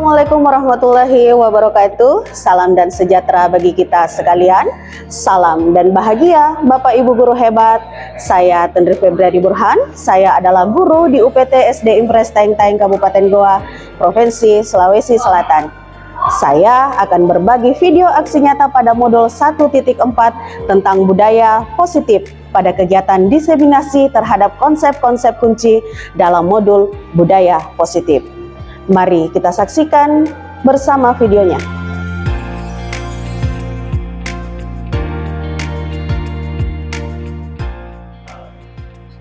Assalamualaikum warahmatullahi wabarakatuh. Salam dan sejahtera bagi kita sekalian. Salam dan bahagia Bapak Ibu guru hebat. Saya Tendri Febriadi Burhan. Saya adalah guru di UPT SD Impres Taeng Taeng Kabupaten Goa, Provinsi Sulawesi Selatan. Saya akan berbagi video aksi nyata pada modul 1.4 tentang budaya positif pada kegiatan diseminasi terhadap konsep-konsep kunci dalam modul budaya positif. Mari kita saksikan bersama videonya.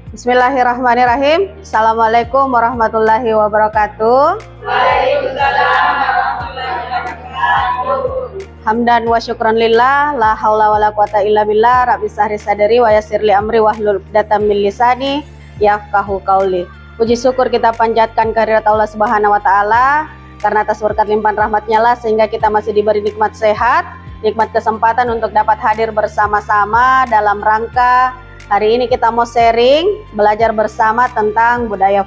Bismillahirrahmanirrahim. Assalamualaikum warahmatullahi wabarakatuh. Waalaikumsalam warahmatullahi wabarakatuh. Hamdan wa syukran lillah, la haula wala quwata illa billah, rabbi sahri sadri wa yassir li amri wahlul 'uqdatam min lisani yafqahu qauli. Puji syukur kita panjatkan kehadirat Allah Subhanahu wa taala karena atas berkat limpahan rahmat-Nya lah sehingga kita masih diberi nikmat sehat, nikmat kesempatan untuk dapat hadir bersama-sama dalam rangka hari ini kita mau sharing, belajar bersama tentang budaya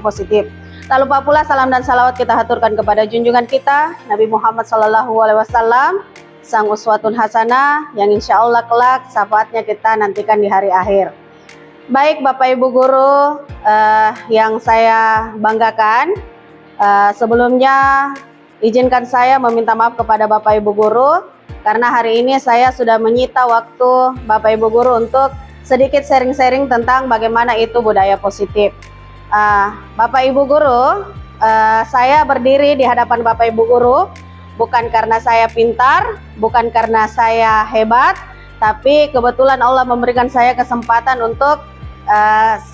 positif. Tak lupa pula salam dan salawat kita haturkan kepada junjungan kita Nabi Muhammad SAW, sang uswatun hasanah yang insya Allah kelak syafaatnya kita nantikan di hari akhir. Baik Bapak Ibu guru yang saya banggakan, sebelumnya izinkan saya meminta maaf kepada Bapak Ibu guru karena hari ini saya sudah menyita waktu Bapak Ibu guru untuk sedikit sharing-sharing tentang bagaimana itu budaya positif. Bapak Ibu guru, saya berdiri di hadapan Bapak Ibu guru bukan karena saya pintar, bukan karena saya hebat, tapi kebetulan Allah memberikan saya kesempatan untuk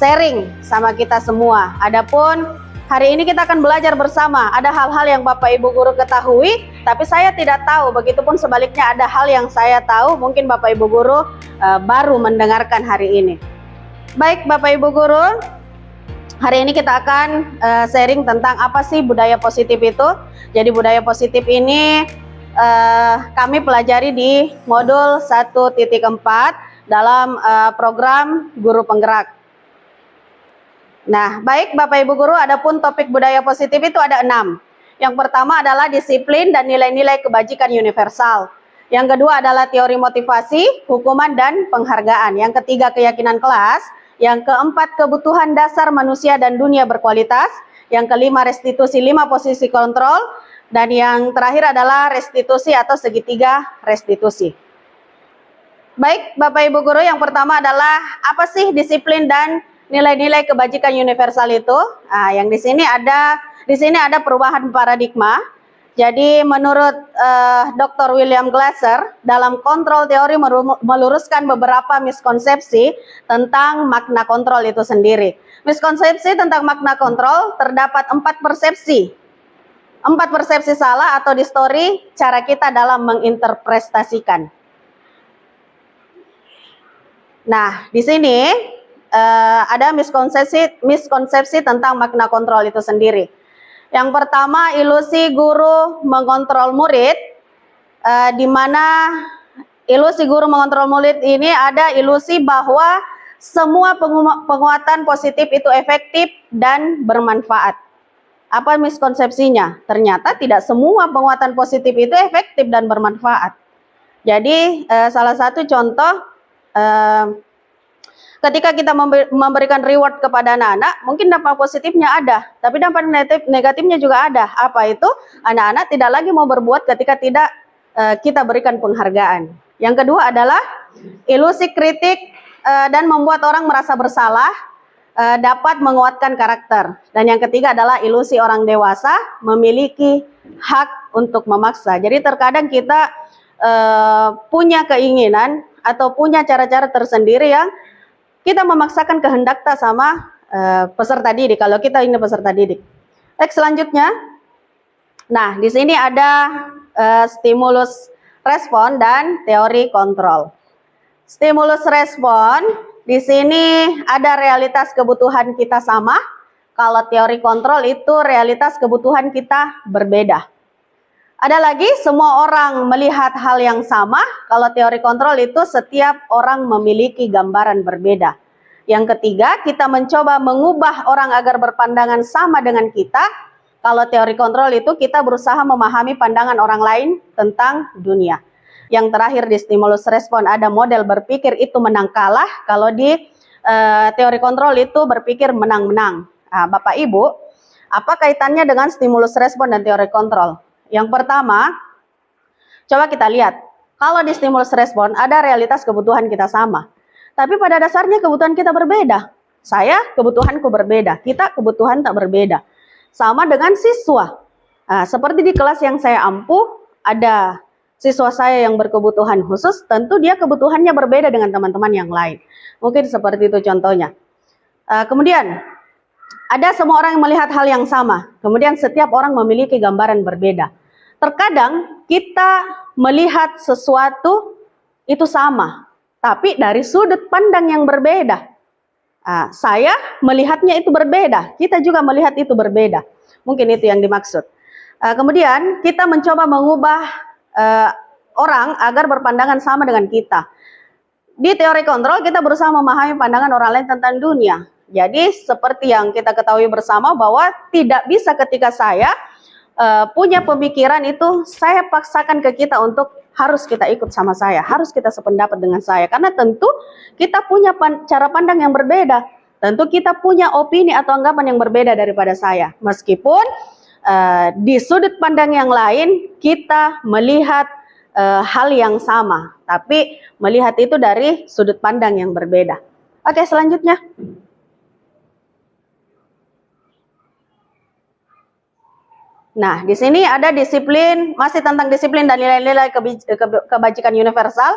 sharing sama kita semua. Adapun hari ini kita akan belajar bersama. Ada hal-hal yang Bapak Ibu guru ketahui, tapi saya tidak tahu. Begitupun sebaliknya ada hal yang saya tahu, mungkin Bapak Ibu guru baru mendengarkan hari ini. Baik Bapak Ibu guru, hari ini kita akan sharing tentang apa sih budaya positif itu. Jadi budaya positif ini kami pelajari di modul 1.4 dalam program guru penggerak. Nah, baik Bapak Ibu guru, adapun topik budaya positif itu ada 6. Yang pertama adalah disiplin dan nilai-nilai kebajikan universal. Yang kedua adalah teori motivasi, hukuman dan penghargaan. Yang ketiga keyakinan kelas. Yang keempat kebutuhan dasar manusia dan dunia berkualitas. Yang kelima restitusi 5 posisi kontrol. Dan yang terakhir adalah restitusi atau segitiga restitusi. Baik Bapak Ibu guru, yang pertama adalah apa sih disiplin dan nilai-nilai kebajikan universal itu? Yang di sini ada perubahan paradigma. Jadi menurut Dr. William Glasser dalam kontrol teori meluruskan beberapa miskonsepsi tentang makna kontrol itu sendiri. Miskonsepsi tentang makna kontrol terdapat 4 persepsi. 4 persepsi salah atau distori cara kita dalam menginterpretasikan. Nah, di sini ada miskonsepsi tentang makna kontrol itu sendiri. Yang pertama, ilusi guru mengontrol murid, di mana ilusi guru mengontrol murid ini ada ilusi bahwa semua penguatan positif itu efektif dan bermanfaat. Apa miskonsepsinya? Ternyata tidak semua penguatan positif itu efektif dan bermanfaat. Jadi salah satu contoh, ketika kita memberikan reward kepada anak-anak, mungkin dampak positifnya ada, tapi dampak negatifnya juga ada. Apa itu? Anak-anak tidak lagi mau berbuat ketika tidak kita berikan penghargaan. Yang kedua adalah ilusi kritik dan membuat orang merasa bersalah dapat menguatkan karakter. Dan yang ketiga adalah ilusi orang dewasa memiliki hak untuk memaksa. Jadi terkadang kita punya keinginan atau punya cara-cara tersendiri yang kita memaksakan kehendak kita sama peserta didik, kalau kita ini peserta didik. Baik, selanjutnya. Nah, di sini ada stimulus respon dan teori kontrol. Stimulus respon, di sini ada realitas kebutuhan kita sama. Kalau teori kontrol itu realitas kebutuhan kita berbeda. Ada lagi, semua orang melihat hal yang sama. Kalau teori kontrol itu setiap orang memiliki gambaran berbeda. Yang ketiga, kita mencoba mengubah orang agar berpandangan sama dengan kita. Kalau teori kontrol itu kita berusaha memahami pandangan orang lain tentang dunia. Yang terakhir di stimulus respon ada model berpikir itu menang kalah. Kalau di teori kontrol itu berpikir menang-menang. Nah, Bapak Ibu, apa kaitannya dengan stimulus respon dan teori kontrol? Yang pertama, coba kita lihat. Kalau di stimulus respon ada realitas kebutuhan kita sama. Tapi pada dasarnya kebutuhan kita berbeda. Saya kebutuhanku berbeda, kita kebutuhan tak berbeda. Sama dengan siswa. Nah, seperti di kelas yang saya ampuh, ada siswa saya yang berkebutuhan khusus, tentu dia kebutuhannya berbeda dengan teman-teman yang lain. Mungkin seperti itu contohnya. Kemudian, ada semua orang yang melihat hal yang sama. Kemudian setiap orang memiliki gambaran berbeda. Terkadang kita melihat sesuatu itu sama, tapi dari sudut pandang yang berbeda. Saya melihatnya itu berbeda, kita juga melihat itu berbeda. Mungkin itu yang dimaksud. Kemudian kita mencoba mengubah orang agar berpandangan sama dengan kita. Di teori kontrol kita berusaha memahami pandangan orang lain tentang dunia. Jadi seperti yang kita ketahui bersama bahwa tidak bisa ketika saya punya pemikiran itu saya paksakan ke kita untuk harus kita ikut sama saya, harus kita sependapat dengan saya. Karena tentu kita punya cara pandang yang berbeda. Tentu kita punya opini atau anggapan yang berbeda daripada saya. Meskipun di sudut pandang yang lain kita melihat hal yang sama. Tapi melihat itu dari sudut pandang yang berbeda. Oke, selanjutnya. Nah, di sini ada disiplin, masih tentang disiplin dan nilai-nilai kebajikan universal.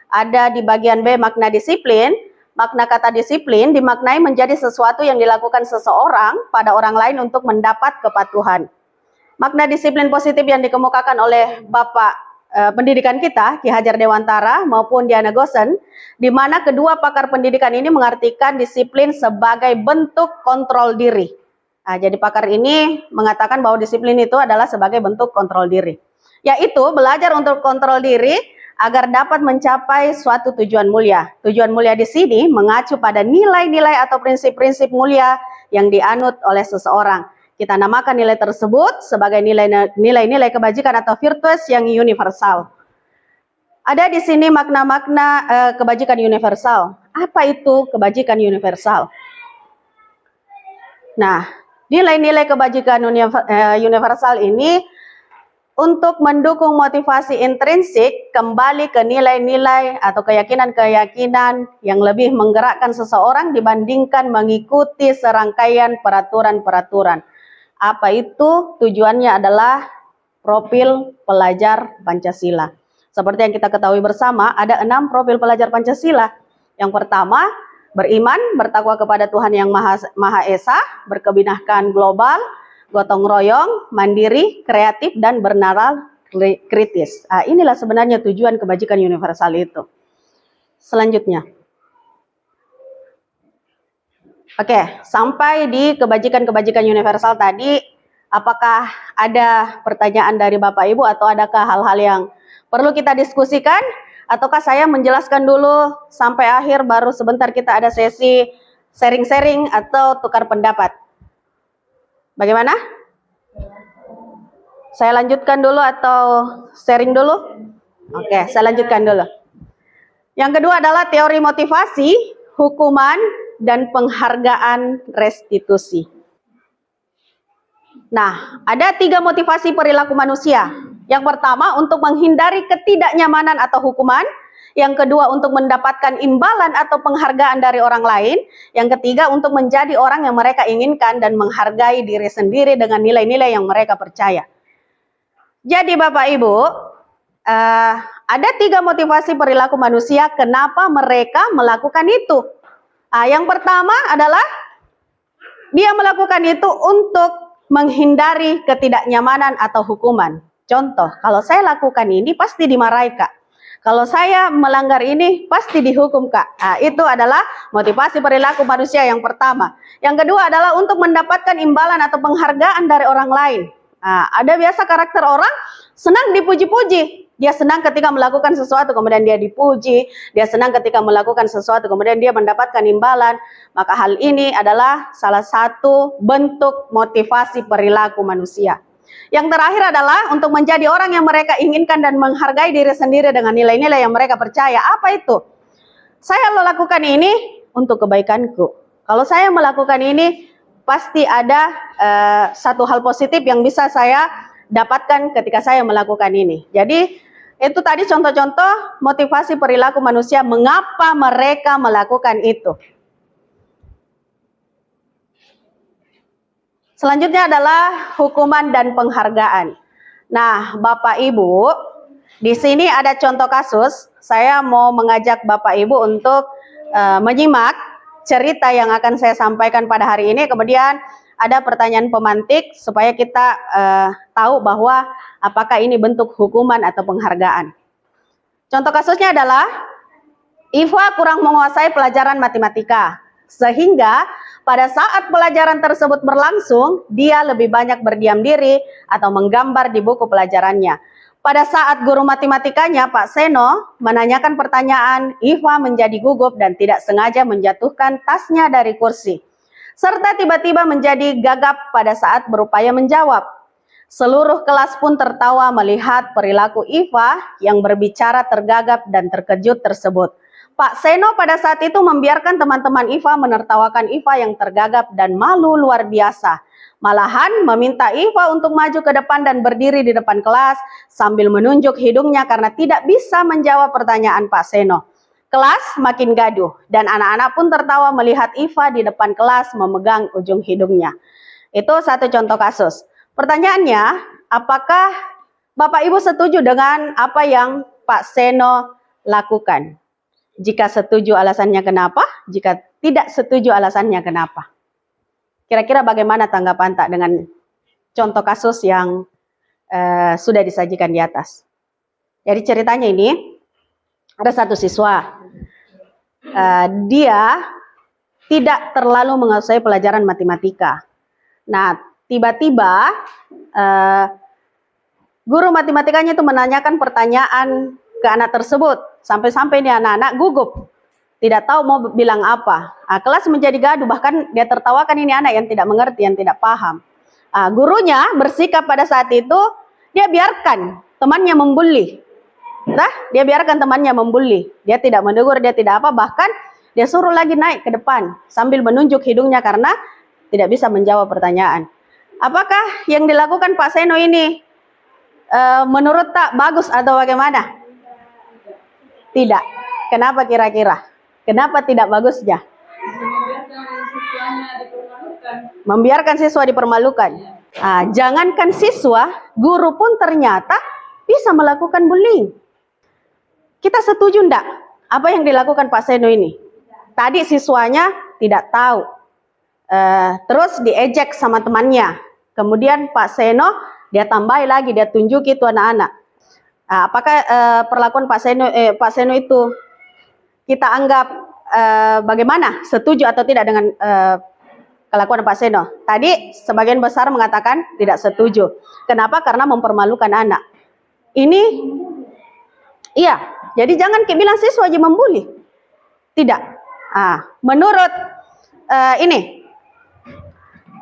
Ada di bagian B makna disiplin. Makna kata disiplin dimaknai menjadi sesuatu yang dilakukan seseorang pada orang lain untuk mendapat kepatuhan. Makna disiplin positif yang dikemukakan oleh Bapak pendidikan kita, Ki Hajar Dewantara maupun Diana Gosen, di mana kedua pakar pendidikan ini mengartikan disiplin sebagai bentuk kontrol diri. Jadi pakar ini mengatakan bahwa disiplin itu adalah sebagai bentuk kontrol diri. Yaitu belajar untuk kontrol diri agar dapat mencapai suatu tujuan mulia. Tujuan mulia di sini mengacu pada nilai-nilai atau prinsip-prinsip mulia yang dianut oleh seseorang. Kita namakan nilai tersebut sebagai nilai-nilai kebajikan atau virtues yang universal. Ada di sini makna-makna kebajikan universal. Apa itu kebajikan universal? Nah, nilai-nilai kebajikan universal ini untuk mendukung motivasi intrinsik kembali ke nilai-nilai atau keyakinan-keyakinan yang lebih menggerakkan seseorang dibandingkan mengikuti serangkaian peraturan-peraturan. Apa itu? Tujuannya adalah profil pelajar Pancasila. Seperti yang kita ketahui bersama, ada 6 profil pelajar Pancasila. Yang pertama, beriman, bertakwa kepada Tuhan yang Maha Esa, berkebinakan global, gotong royong, mandiri, kreatif, dan bernalar kritis. Inilah sebenarnya tujuan kebajikan universal itu. Selanjutnya. Oke, sampai di kebajikan-kebajikan universal tadi, apakah ada pertanyaan dari Bapak Ibu atau adakah hal-hal yang perlu kita diskusikan? Ataukah saya menjelaskan dulu sampai akhir baru sebentar kita ada sesi sharing-sharing atau tukar pendapat? Bagaimana? Saya lanjutkan dulu atau sharing dulu? Oke, saya lanjutkan dulu. Yang kedua adalah teori motivasi, hukuman, dan penghargaan restitusi. Nah, ada 3 motivasi perilaku manusia. Yang pertama, untuk menghindari ketidaknyamanan atau hukuman. Yang kedua, untuk mendapatkan imbalan atau penghargaan dari orang lain. Yang ketiga, untuk menjadi orang yang mereka inginkan dan menghargai diri sendiri dengan nilai-nilai yang mereka percaya. Jadi Bapak Ibu, ada 3 motivasi perilaku manusia kenapa mereka melakukan itu. Yang pertama adalah dia melakukan itu untuk menghindari ketidaknyamanan atau hukuman. Contoh, kalau saya lakukan ini pasti dimarahi Kak. Kalau saya melanggar ini pasti dihukum Kak. Itu adalah motivasi perilaku manusia yang pertama. Yang kedua adalah untuk mendapatkan imbalan atau penghargaan dari orang lain. Ada biasa karakter orang senang dipuji-puji. Dia senang ketika melakukan sesuatu, kemudian dia dipuji. Dia senang ketika melakukan sesuatu, kemudian dia mendapatkan imbalan. Maka hal ini adalah salah satu bentuk motivasi perilaku manusia. Yang terakhir adalah untuk menjadi orang yang mereka inginkan dan menghargai diri sendiri dengan nilai-nilai yang mereka percaya. Apa itu? Saya melakukan ini untuk kebaikanku. Kalau saya melakukan ini, pasti ada satu hal positif yang bisa saya dapatkan ketika saya melakukan ini. Jadi, itu tadi contoh-contoh motivasi perilaku manusia, mengapa mereka melakukan itu. Selanjutnya adalah hukuman dan penghargaan. Nah, Bapak Ibu, di sini ada contoh kasus. Saya mau mengajak Bapak Ibu untuk menyimak cerita yang akan saya sampaikan pada hari ini. Kemudian ada pertanyaan pemantik supaya kita tahu bahwa apakah ini bentuk hukuman atau penghargaan. Contoh kasusnya adalah Iva kurang menguasai pelajaran matematika, sehingga pada saat pelajaran tersebut berlangsung, dia lebih banyak berdiam diri atau menggambar di buku pelajarannya. Pada saat guru matematikanya, Pak Seno, menanyakan pertanyaan, Iva menjadi gugup dan tidak sengaja menjatuhkan tasnya dari kursi, serta tiba-tiba menjadi gagap pada saat berupaya menjawab. Seluruh kelas pun tertawa melihat perilaku Iva yang berbicara tergagap dan terkejut tersebut. Pak Seno pada saat itu membiarkan teman-teman Iva menertawakan Iva yang tergagap dan malu luar biasa. Malahan meminta Iva untuk maju ke depan dan berdiri di depan kelas sambil menunjuk hidungnya karena tidak bisa menjawab pertanyaan Pak Seno. Kelas makin gaduh dan anak-anak pun tertawa melihat Iva di depan kelas memegang ujung hidungnya. Itu satu contoh kasus. Pertanyaannya, apakah Bapak Ibu setuju dengan apa yang Pak Seno lakukan? Jika setuju, alasannya kenapa? Jika tidak setuju, alasannya kenapa? Kira-kira bagaimana tanggapan tak dengan contoh kasus yang sudah disajikan di atas? Jadi ceritanya ini, ada satu siswa. Dia tidak terlalu menguasai pelajaran matematika. Nah, tiba-tiba guru matematikanya itu menanyakan pertanyaan ke anak tersebut. Sampai-sampai ini anak-anak gugup. Tidak tahu mau bilang apa. Kelas menjadi gaduh, bahkan dia tertawakan ini anak yang tidak mengerti, yang tidak paham. Gurunya bersikap pada saat itu, dia biarkan temannya membuli. Dia biarkan temannya membuli. Dia tidak menegur, dia tidak apa, bahkan dia suruh lagi naik ke depan sambil menunjuk hidungnya karena tidak bisa menjawab pertanyaan. Apakah yang dilakukan Pak Seno ini menurut tak bagus atau bagaimana? Tidak. Kenapa kira-kira? Kenapa tidak bagusnya? Membiarkan siswa dipermalukan. Jangankan siswa, guru pun ternyata bisa melakukan bullying. Kita setuju enggak apa yang dilakukan Pak Seno ini? Tadi siswanya tidak tahu. Terus diejek sama temannya. Kemudian Pak Seno, dia tambahi lagi, dia tunjuki itu anak-anak. Apakah perlakuan Pak Seno itu kita anggap bagaimana? Setuju atau tidak dengan kelakuan Pak Seno? Tadi sebagian besar mengatakan tidak setuju. Kenapa? Karena mempermalukan anak. Ini, iya. Jadi jangan bilang siswa aja membuli. Tidak. Menurut ini,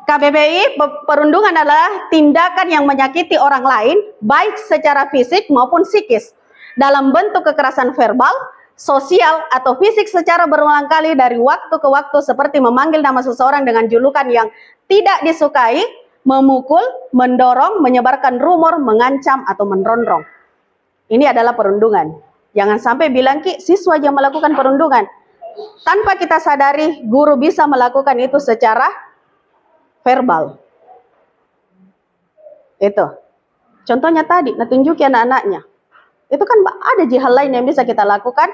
KBBI, perundungan adalah tindakan yang menyakiti orang lain, baik secara fisik maupun psikis, dalam bentuk kekerasan verbal, sosial, atau fisik secara berulang kali dari waktu ke waktu, seperti memanggil nama seseorang dengan julukan yang tidak disukai, memukul, mendorong, menyebarkan rumor, mengancam, atau merongrong. Ini adalah perundungan. Jangan sampai bilang, Ki, siswa yang melakukan perundungan. Tanpa kita sadari, guru bisa melakukan itu secara verbal. Itu. Contohnya tadi, tunjuki anak-anaknya. Itu kan ada hal lain yang bisa kita lakukan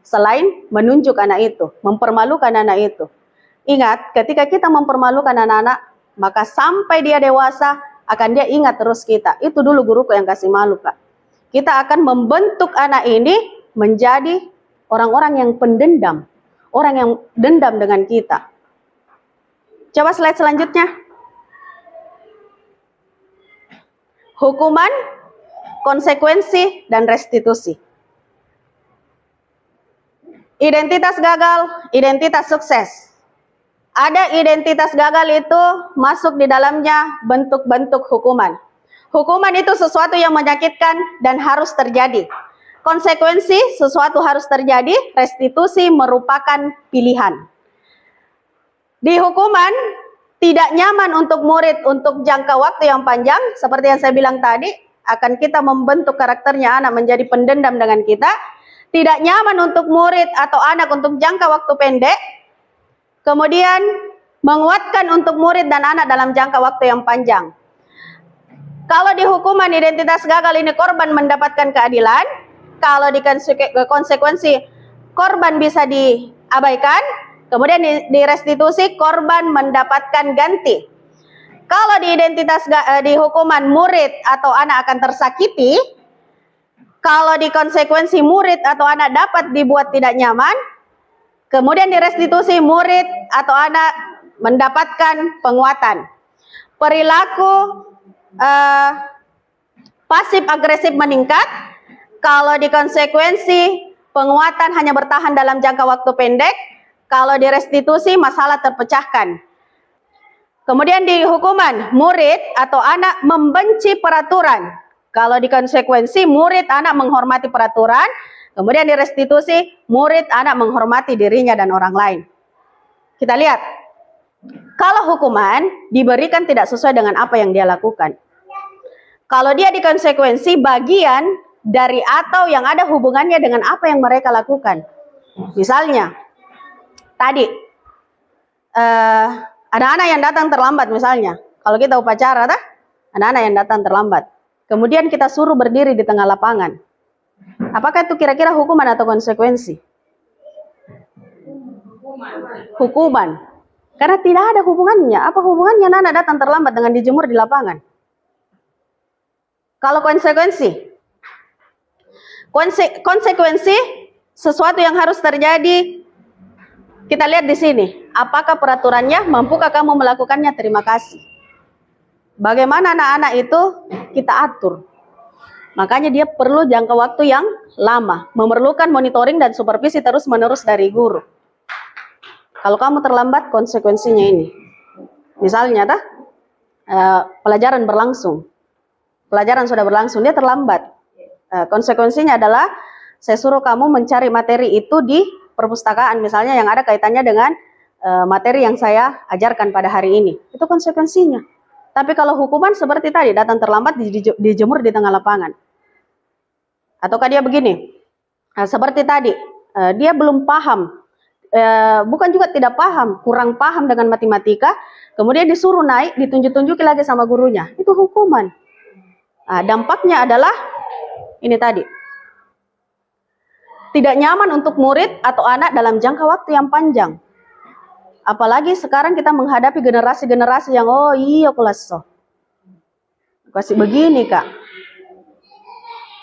selain menunjuk anak itu, mempermalukan anak itu. Ingat, ketika kita mempermalukan anak-anak, maka sampai dia dewasa, akan dia ingat terus kita. Itu dulu guruku yang kasih malu, Kak. Kita akan membentuk anak ini menjadi orang-orang yang pendendam. Orang yang dendam dengan kita. Coba slide selanjutnya. Hukuman konsekuensi, dan restitusi. Identitas gagal, identitas sukses. Ada identitas gagal itu masuk di dalamnya bentuk-bentuk hukuman. Hukuman itu sesuatu yang menyakitkan dan harus terjadi. Konsekuensi sesuatu harus terjadi, restitusi merupakan pilihan. Di hukuman tidak nyaman untuk murid untuk jangka waktu yang panjang, seperti yang saya bilang tadi, akan kita membentuk karakternya anak menjadi pendendam dengan kita. Tidak nyaman untuk murid atau anak untuk jangka waktu pendek, kemudian menguatkan untuk murid dan anak dalam jangka waktu yang panjang. Kalau di hukuman identitas gagal ini korban mendapatkan keadilan, kalau di konsekuensi korban bisa diabaikan, kemudian di restitusi korban mendapatkan ganti. Kalau di di hukuman murid atau anak akan tersakiti, kalau di konsekuensi murid atau anak dapat dibuat tidak nyaman, kemudian di restitusi murid atau anak mendapatkan penguatan. Perilaku pasif agresif meningkat, kalau di konsekuensi penguatan hanya bertahan dalam jangka waktu pendek, kalau di restitusi masalah terpecahkan. Kemudian di hukuman murid atau anak membenci peraturan. Kalau di konsekuensi murid anak menghormati peraturan, kemudian di restitusi murid anak menghormati dirinya dan orang lain. Kita lihat, kalau hukuman diberikan tidak sesuai dengan apa yang dia lakukan. Kalau dia di konsekuensi bagian dari atau yang ada hubungannya dengan apa yang mereka lakukan. Misalnya, tadi ada anak yang datang terlambat misalnya. Kalau kita upacara, ada anak yang datang terlambat. Kemudian kita suruh berdiri di tengah lapangan. Apakah itu kira-kira hukuman atau konsekuensi? Hukuman. Karena tidak ada hubungannya. Apa hubungannya anak datang terlambat dengan dijemur di lapangan? Kalau konsekuensi. Konsekuensi sesuatu yang harus terjadi. Kita lihat di sini. Apakah peraturannya? Mampukah kamu melakukannya? Terima kasih. Bagaimana anak-anak itu kita atur. Makanya dia perlu jangka waktu yang lama. Memerlukan monitoring dan supervisi terus-menerus dari guru. Kalau kamu terlambat, konsekuensinya ini. Misalnya, pelajaran berlangsung. Pelajaran sudah berlangsung, dia terlambat. Konsekuensinya adalah, saya suruh kamu mencari materi itu di perpustakaan. Misalnya yang ada kaitannya dengan materi yang saya ajarkan pada hari ini. Itu konsekuensinya. Tapi kalau hukuman seperti tadi, datang terlambat, dijemur di tengah lapangan. Ataukah dia begini, seperti tadi, dia belum paham, bukan juga tidak paham, kurang paham dengan matematika, kemudian disuruh naik, ditunjuk-tunjuki lagi sama gurunya. Itu hukuman. Dampaknya adalah, ini tadi, tidak nyaman untuk murid atau anak dalam jangka waktu yang panjang. Apalagi sekarang kita menghadapi generasi-generasi yang, oh iya kelas so. Kasih begini kak.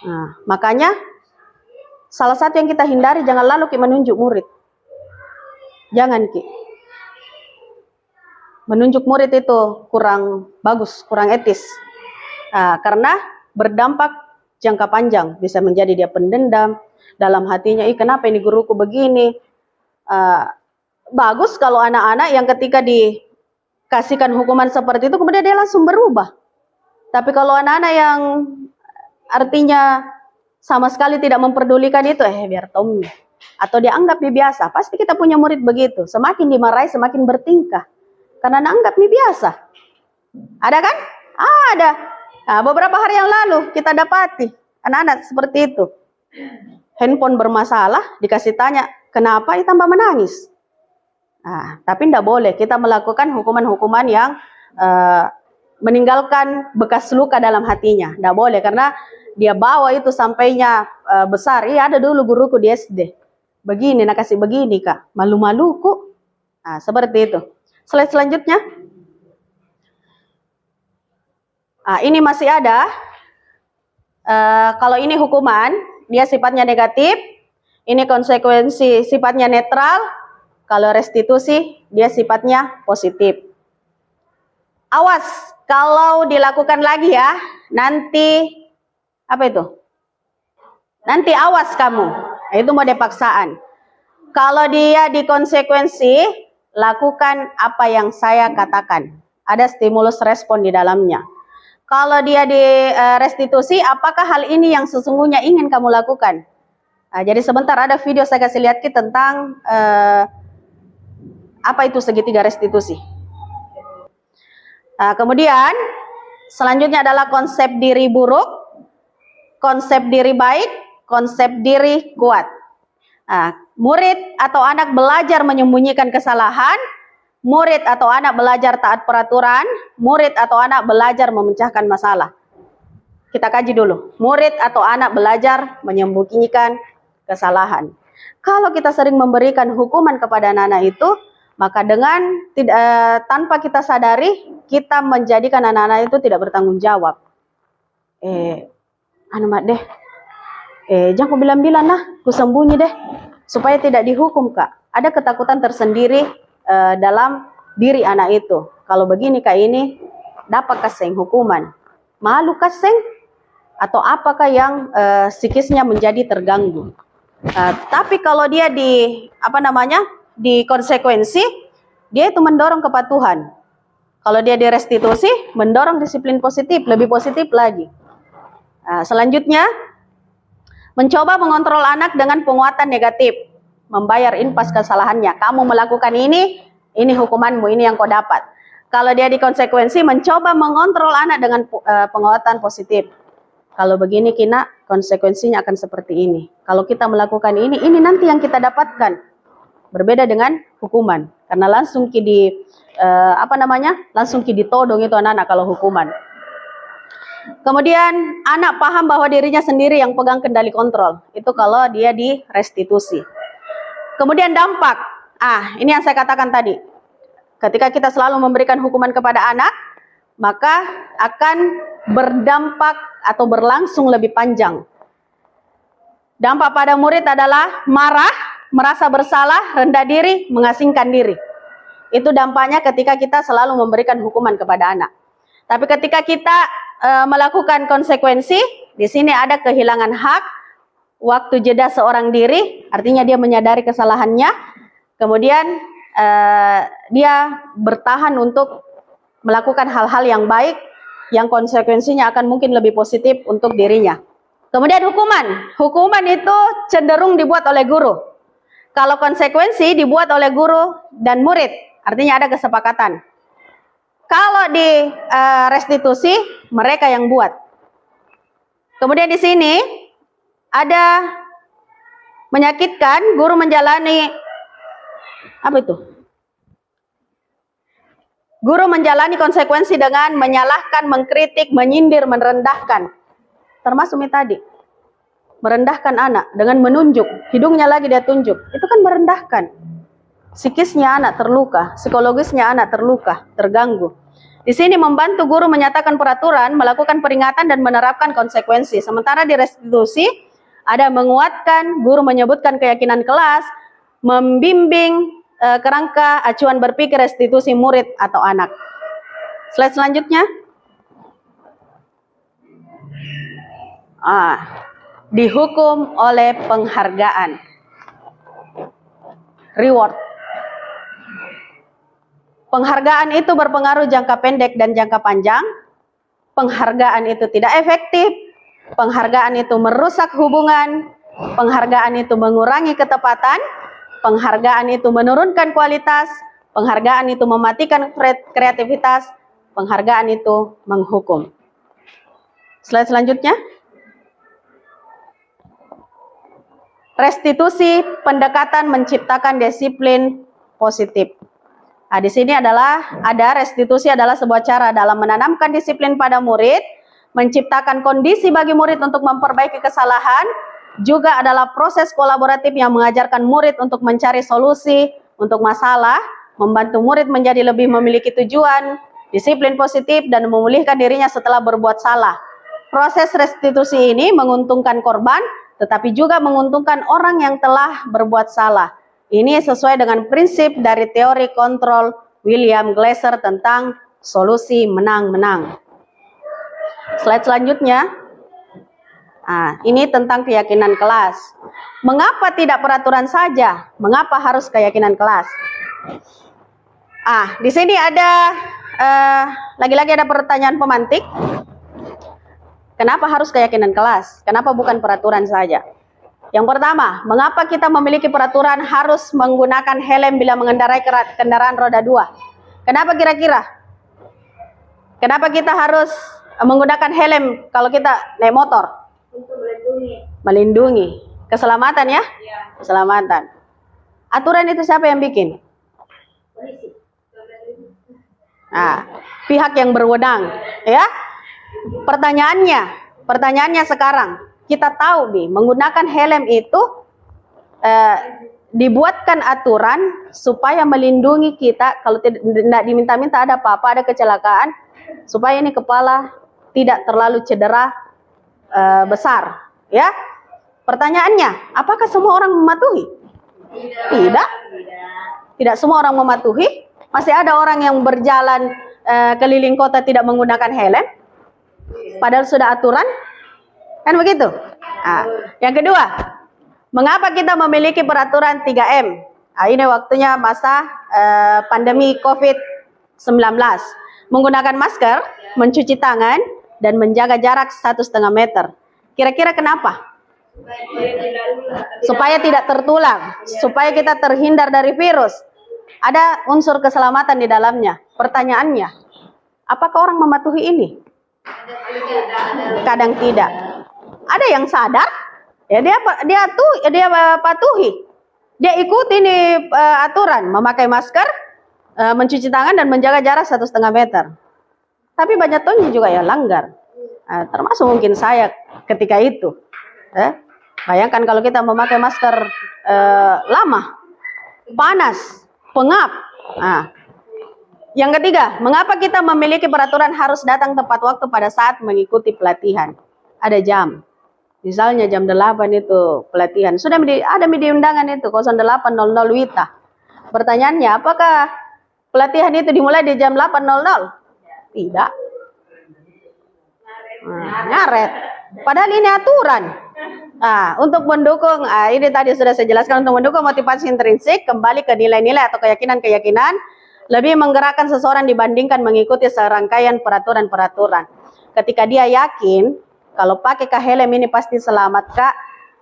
Nah, makanya salah satu yang kita hindari, jangan lalu Ki menunjuk murid. Jangan Ki. Menunjuk murid itu kurang bagus, kurang etis. Karena berdampak jangka panjang. Bisa menjadi dia pendendam. Dalam hatinya, kenapa ini guruku begini. Bagus kalau anak-anak yang ketika dikasihkan hukuman seperti itu, kemudian dia langsung berubah. Tapi kalau anak-anak yang artinya sama sekali tidak memperdulikan itu, biar Tommy. Atau dianggap biasa. Pasti kita punya murid begitu. Semakin dimarahi, semakin bertingkah. Karena anggap biasa. Ada kan? Ada. Beberapa hari yang lalu kita dapati anak-anak seperti itu. Handphone bermasalah, dikasih tanya, kenapa? Tambah menangis. Tapi tidak boleh kita melakukan hukuman-hukuman yang meninggalkan bekas luka dalam hatinya. Tidak boleh, karena dia bawa itu sampainya besar. Ada dulu guruku di SD. Begini, nak kasih begini kak. Malu-maluku. Seperti itu. Slide selanjutnya. Ini masih ada. Kalau ini hukuman, dia sifatnya negatif. Ini konsekuensi sifatnya netral. Kalau restitusi, dia sifatnya positif. Awas, kalau dilakukan lagi ya, nanti Apa itu? Nanti awas kamu. Itu mode paksaan. Kalau dia dikonsekuensi, lakukan apa yang saya katakan. Ada stimulus respon di dalamnya. Kalau dia di restitusi, apakah hal ini yang sesungguhnya ingin kamu lakukan? Jadi sebentar ada video saya kasih lihat tentang apa itu segitiga restitusi. Kemudian selanjutnya adalah konsep diri buruk, konsep diri baik, konsep diri kuat. Murid atau anak belajar menyembunyikan kesalahan, murid atau anak belajar taat peraturan, murid atau anak belajar memecahkan masalah. Kita kaji dulu. Murid atau anak belajar menyembunyikan kesalahan. Kalau kita sering memberikan hukuman kepada anak-anak itu, maka dengan tanpa kita sadari, kita menjadikan anak-anak itu tidak bertanggung jawab. Mak deh, jangan ku bilang-bilang nah, ku sembunyi deh, supaya tidak dihukum kak. Ada ketakutan tersendiri dalam diri anak itu. Kalau begini kak ini, dapat kaseng hukuman. Malu kaseng? Atau apakah yang psikisnya menjadi terganggu? Tapi kalau dia di konsekuensi, dia itu mendorong kepatuhan. Kalau dia di restitusi, mendorong disiplin positif, lebih positif lagi. Selanjutnya, mencoba mengontrol anak dengan penguatan negatif, membayar impas kesalahannya. Kamu melakukan ini hukumanmu, ini yang kau dapat. Kalau dia di konsekuensi, mencoba mengontrol anak dengan penguatan positif. Kalau begini kina, konsekuensinya akan seperti ini. Kalau kita melakukan ini nanti yang kita dapatkan. Berbeda dengan hukuman. Karena langsung langsung ditodong itu anak-anak kalau hukuman. Kemudian anak paham bahwa dirinya sendiri yang pegang kendali kontrol. Itu kalau dia di restitusi. Kemudian dampak. Ini yang saya katakan tadi. Ketika kita selalu memberikan hukuman kepada anak, maka akan berdampak atau berlangsung lebih panjang. Dampak pada murid adalah marah, merasa bersalah, rendah diri, mengasingkan diri. Itu dampaknya ketika kita selalu memberikan hukuman kepada anak. Tapi ketika kita melakukan konsekuensi, di sini ada kehilangan hak, waktu jeda seorang diri, artinya dia menyadari kesalahannya, kemudian dia bertahan untuk melakukan hal-hal yang baik, yang konsekuensinya akan mungkin lebih positif untuk dirinya. Kemudian hukuman itu cenderung dibuat oleh guru. Kalau konsekuensi dibuat oleh guru dan murid, artinya ada kesepakatan. Kalau di restitusi, mereka yang buat. Kemudian di sini ada menyakitkan, guru menjalani apa itu? Guru menjalani konsekuensi dengan menyalahkan, mengkritik, menyindir, merendahkan. Termasuk tadi, merendahkan anak dengan menunjuk, hidungnya lagi dia tunjuk. Itu kan merendahkan. Psikisnya anak terluka, psikologisnya anak terluka, terganggu. Di sini membantu guru menyatakan peraturan, melakukan peringatan dan menerapkan konsekuensi. Sementara di restitusi ada menguatkan, guru menyebutkan keyakinan kelas, membimbing kerangka acuan berpikir restitusi murid atau anak. Slide selanjutnya. Dihukum oleh penghargaan. Reward. Penghargaan itu berpengaruh jangka pendek dan jangka panjang. Penghargaan itu tidak efektif. Penghargaan itu merusak hubungan. Penghargaan itu mengurangi ketepatan. Penghargaan itu menurunkan kualitas. Penghargaan itu mematikan kreativitas. Penghargaan itu menghukum. Slide selanjutnya. Restitusi pendekatan menciptakan disiplin positif. Di sini ada restitusi adalah sebuah cara dalam menanamkan disiplin pada murid, menciptakan kondisi bagi murid untuk memperbaiki kesalahan, juga adalah proses kolaboratif yang mengajarkan murid untuk mencari solusi untuk masalah, membantu murid menjadi lebih memiliki tujuan, disiplin positif, dan memulihkan dirinya setelah berbuat salah. Proses restitusi ini menguntungkan korban, tetapi juga menguntungkan orang yang telah berbuat salah. Ini sesuai dengan prinsip dari teori kontrol William Glasser tentang solusi menang-menang. Slide selanjutnya. Ini tentang keyakinan kelas. Mengapa tidak peraturan saja? Mengapa harus keyakinan kelas? Di sini ada lagi-lagi ada pertanyaan pemantik. Kenapa harus keyakinan kelas? Kenapa bukan peraturan saja? Yang pertama, mengapa kita memiliki peraturan harus menggunakan helm bila mengendarai kendaraan roda 2? Kenapa kira-kira? Kenapa kita harus menggunakan helm kalau kita naik motor? Untuk melindungi. Melindungi. Keselamatan ya? Ya. Keselamatan. Aturan itu siapa yang bikin? Polisi. Pihak yang berwenang, ya. Pertanyaannya sekarang, kita tahu menggunakan helm itu dibuatkan aturan supaya melindungi kita kalau tidak diminta-minta ada apa-apa, ada kecelakaan, supaya ini kepala tidak terlalu cedera besar, ya. Pertanyaannya, apakah semua orang mematuhi? Tidak. Tidak semua orang mematuhi. Masih ada orang yang berjalan keliling kota tidak menggunakan helm, padahal sudah aturan, kan begitu? Yang kedua, mengapa kita memiliki peraturan 3M? Ini waktunya masa pandemi COVID-19. Menggunakan masker, mencuci tangan, dan menjaga jarak 1,5 meter. Kira-kira kenapa? Supaya tidak tertular, supaya kita terhindar dari virus. Ada unsur keselamatan di dalamnya. Pertanyaannya, apakah orang mematuhi ini? Kadang tidak. Ada yang sadar, ya dia patuhi. Dia ikuti ini aturan, memakai masker, mencuci tangan dan menjaga jarak 1,5 meter. Tapi banyak tonnya juga ya langgar. Termasuk mungkin saya ketika itu. Bayangkan kalau kita memakai masker lama, panas, pengap. Yang ketiga, mengapa kita memiliki peraturan harus datang tepat waktu pada saat mengikuti pelatihan? Ada jam. Misalnya jam 8 itu pelatihan. Sudah ada di undangan itu 08.00 WITA. Pertanyaannya, apakah pelatihan itu dimulai di jam 8.00? Tidak. Ngaret. Padahal ini aturan. Untuk mendukung, ini tadi sudah saya jelaskan, untuk mendukung motivasi intrinsik, kembali ke nilai-nilai atau keyakinan-keyakinan, lebih menggerakkan seseorang dibandingkan mengikuti serangkaian peraturan-peraturan. Ketika dia yakin, kalau pakai helm ini pasti selamat kak,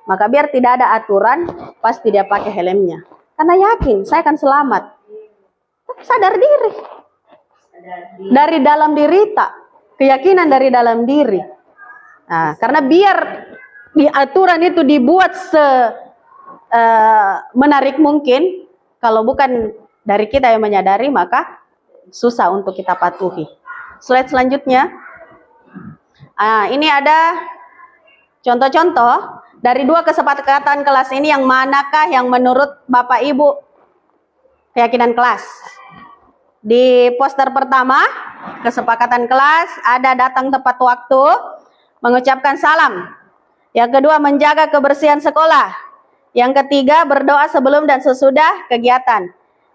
maka biar tidak ada aturan, pasti dia pakai helmnya. Karena yakin, saya akan selamat. Tapi sadar diri. Dari dalam diri tak. Keyakinan dari dalam diri. Karena biar di aturan itu dibuat menarik mungkin, kalau bukan dari kita yang menyadari, maka susah untuk kita patuhi. Slide selanjutnya. Ini ada contoh-contoh dari 2 kesepakatan kelas ini, yang manakah yang menurut Bapak Ibu keyakinan kelas. Di poster pertama, kesepakatan kelas, ada datang tepat waktu, mengucapkan salam. Yang kedua, menjaga kebersihan sekolah. Yang ketiga, berdoa sebelum dan sesudah kegiatan.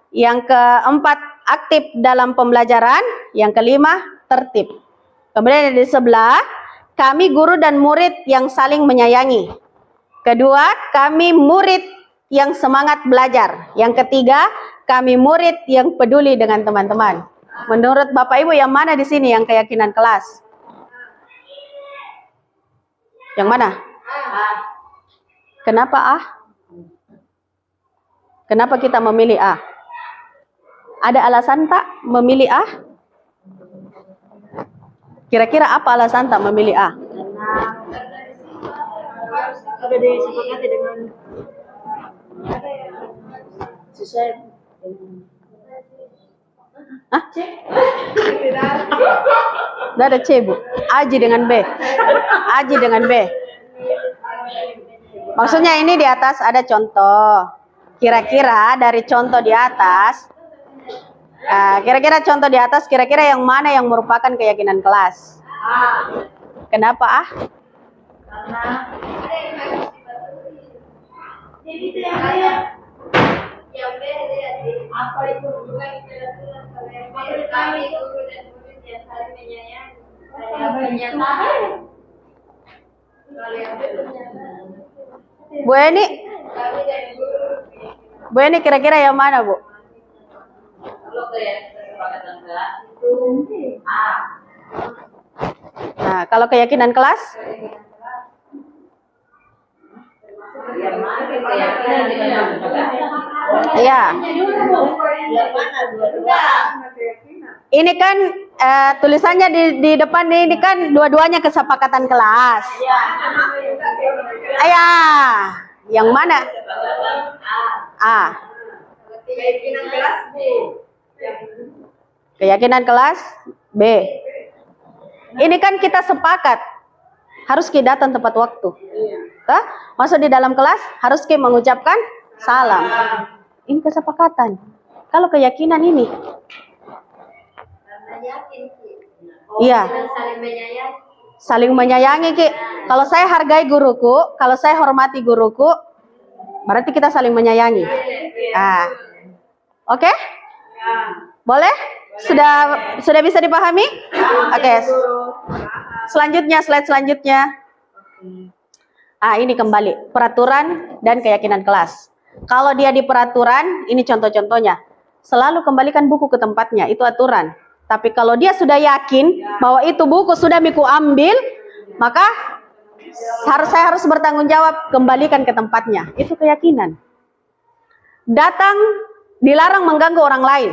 Yang keempat, aktif dalam pembelajaran. Yang kelima, tertib. Kemudian di sebelah, kami guru dan murid yang saling menyayangi. Kedua, kami murid yang semangat belajar. Yang ketiga, kami murid yang peduli dengan teman-teman. Menurut Bapak Ibu, yang mana di sini yang keyakinan kelas? Yang mana? Kenapa Kenapa kita memilih A? Ada alasan tak memilih A? Kira-kira apa alasan tak memilih A? Karena ada disepakati dengan sesuai. Tidak ada C, Bu. Aji dengan B. Aji dengan B. Maksudnya ini di atas ada contoh. Kira-kira dari contoh di atas, kira-kira yang mana yang merupakan keyakinan kelas? Kenapa Karena jadi itu yang saya apa itu hubungan kami guru dan murid yang saling menyayangi. Bu Eni, Bu Eni kira-kira yang mana, Bu? Kalau kesepakatan kelas itu A. Nah, kalau keyakinan kelas? Yang mana keyakinan dengan juga? Iya. Yang mana dua-dua? Ini kan tulisannya di depan ini kan dua-duanya kesepakatan kelas. Ayah, yang mana? A. Keyakinan kelas B. Keyakinan kelas B. Ini kan kita sepakat harus kita datang tepat waktu. Tah? Masuk di dalam kelas harus kita mengucapkan salam. Ini kesepakatan. Kalau keyakinan ini, Karena yakin sih. iya, Saling menyayangi. saling menyayangi Ki. Kalau saya hargai guruku, kalau saya hormati guruku, berarti kita saling menyayangi. Ah, oke? Boleh? Sudah bisa dipahami? Oke. Selanjutnya, slide selanjutnya. Ini kembali peraturan dan keyakinan kelas. Kalau dia di peraturan, ini contoh-contohnya. Selalu kembalikan buku ke tempatnya, itu aturan. Tapi kalau dia sudah yakin bahwa itu buku sudah miku ambil, maka saya harus bertanggung jawab kembalikan ke tempatnya. Itu keyakinan. Datang dilarang mengganggu orang lain.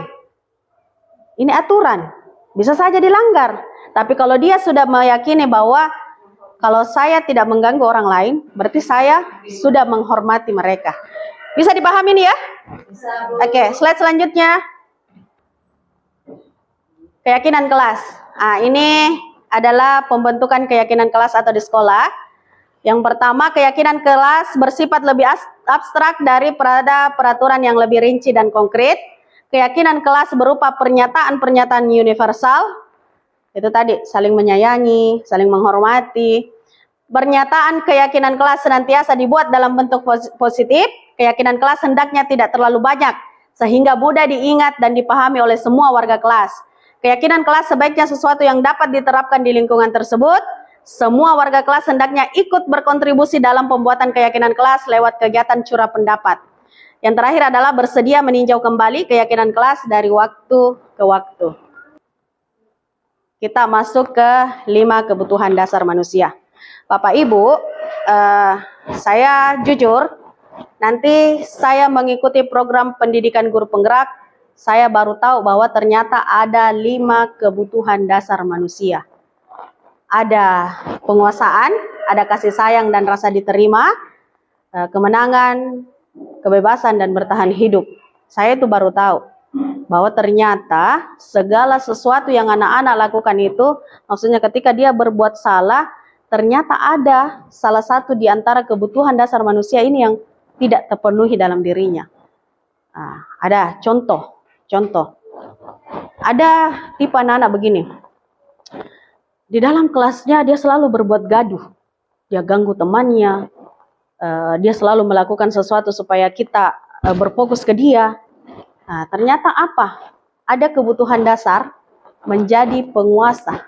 Ini aturan. Bisa saja dilanggar. Tapi kalau dia sudah meyakini bahwa kalau saya tidak mengganggu orang lain, berarti saya sudah menghormati mereka. Bisa dipahami nih ya? Oke, slide selanjutnya. Keyakinan kelas. Ini adalah pembentukan keyakinan kelas atau di sekolah. Yang pertama, keyakinan kelas bersifat lebih abstrak daripada peraturan yang lebih rinci dan konkret. Keyakinan kelas berupa pernyataan-pernyataan universal. Itu tadi, saling menyayangi, saling menghormati. Pernyataan keyakinan kelas senantiasa dibuat dalam bentuk positif. Keyakinan kelas hendaknya tidak terlalu banyak, sehingga mudah diingat dan dipahami oleh semua warga kelas. Keyakinan kelas sebaiknya sesuatu yang dapat diterapkan di lingkungan tersebut. Semua warga kelas hendaknya ikut berkontribusi dalam pembuatan keyakinan kelas lewat kegiatan curah pendapat. Yang terakhir adalah bersedia meninjau kembali keyakinan kelas dari waktu ke waktu. Kita masuk ke 5 kebutuhan dasar manusia. Bapak Ibu, saya jujur, nanti saya mengikuti program pendidikan guru penggerak, saya baru tahu bahwa ternyata ada 5 kebutuhan dasar manusia. Ada penguasaan, ada kasih sayang dan rasa diterima, kemenangan, kebebasan dan bertahan hidup. Saya itu baru tahu bahwa ternyata segala sesuatu yang anak-anak lakukan itu, maksudnya ketika dia berbuat salah, ternyata ada salah satu di antara kebutuhan dasar manusia ini yang tidak terpenuhi dalam dirinya. Ada contoh. Ada tipe anak-anak begini. Di dalam kelasnya dia selalu berbuat gaduh. Dia ganggu temannya. Dia selalu melakukan sesuatu supaya kita berfokus ke dia. Ternyata apa? Ada kebutuhan dasar menjadi penguasa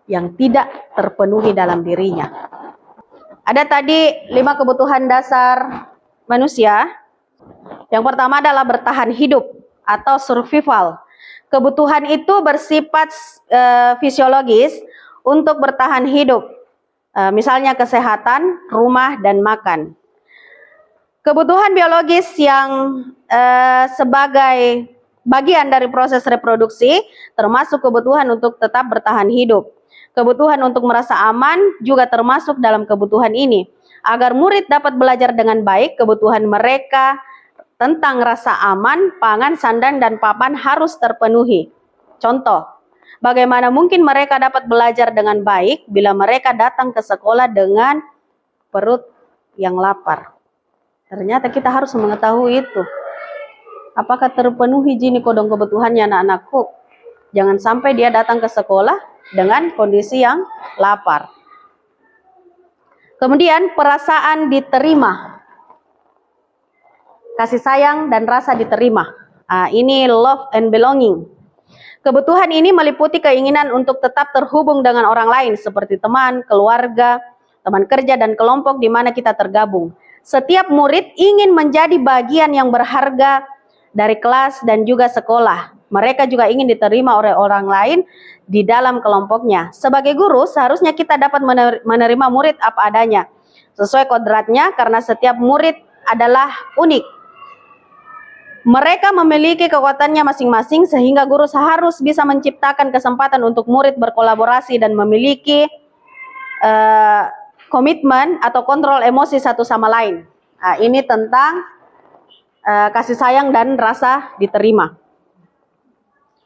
yang tidak terpenuhi dalam dirinya. Ada tadi 5 kebutuhan dasar manusia. Yang pertama adalah bertahan hidup atau survival. Kebutuhan itu bersifat fisiologis untuk bertahan hidup. Misalnya kesehatan, rumah, dan makan. Kebutuhan biologis yang sebagai bagian dari proses reproduksi, termasuk kebutuhan untuk tetap bertahan hidup. Kebutuhan untuk merasa aman juga termasuk dalam kebutuhan ini. Agar murid dapat belajar dengan baik, kebutuhan mereka tentang rasa aman, pangan, sandang, dan papan harus terpenuhi. Contoh, bagaimana mungkin mereka dapat belajar dengan baik bila mereka datang ke sekolah dengan perut yang lapar? Ternyata kita harus mengetahui itu. Apakah terpenuhi jini kodong kebutuhannya anak-anakku? Jangan sampai dia datang ke sekolah dengan kondisi yang lapar. Kemudian perasaan diterima. Kasih sayang dan rasa diterima. Ini love and belonging. Kebutuhan ini meliputi keinginan untuk tetap terhubung dengan orang lain seperti teman, keluarga, teman kerja, dan kelompok di mana kita tergabung. Setiap murid ingin menjadi bagian yang berharga dari kelas dan juga sekolah. Mereka juga ingin diterima oleh orang lain di dalam kelompoknya. Sebagai guru, seharusnya kita dapat menerima murid apa adanya, sesuai kodratnya, karena setiap murid adalah unik. Mereka memiliki kekuatannya masing-masing, sehingga guru harus bisa menciptakan kesempatan untuk murid berkolaborasi dan memiliki komitmen atau kontrol emosi satu sama lain. Nah, ini tentang kasih sayang dan rasa diterima.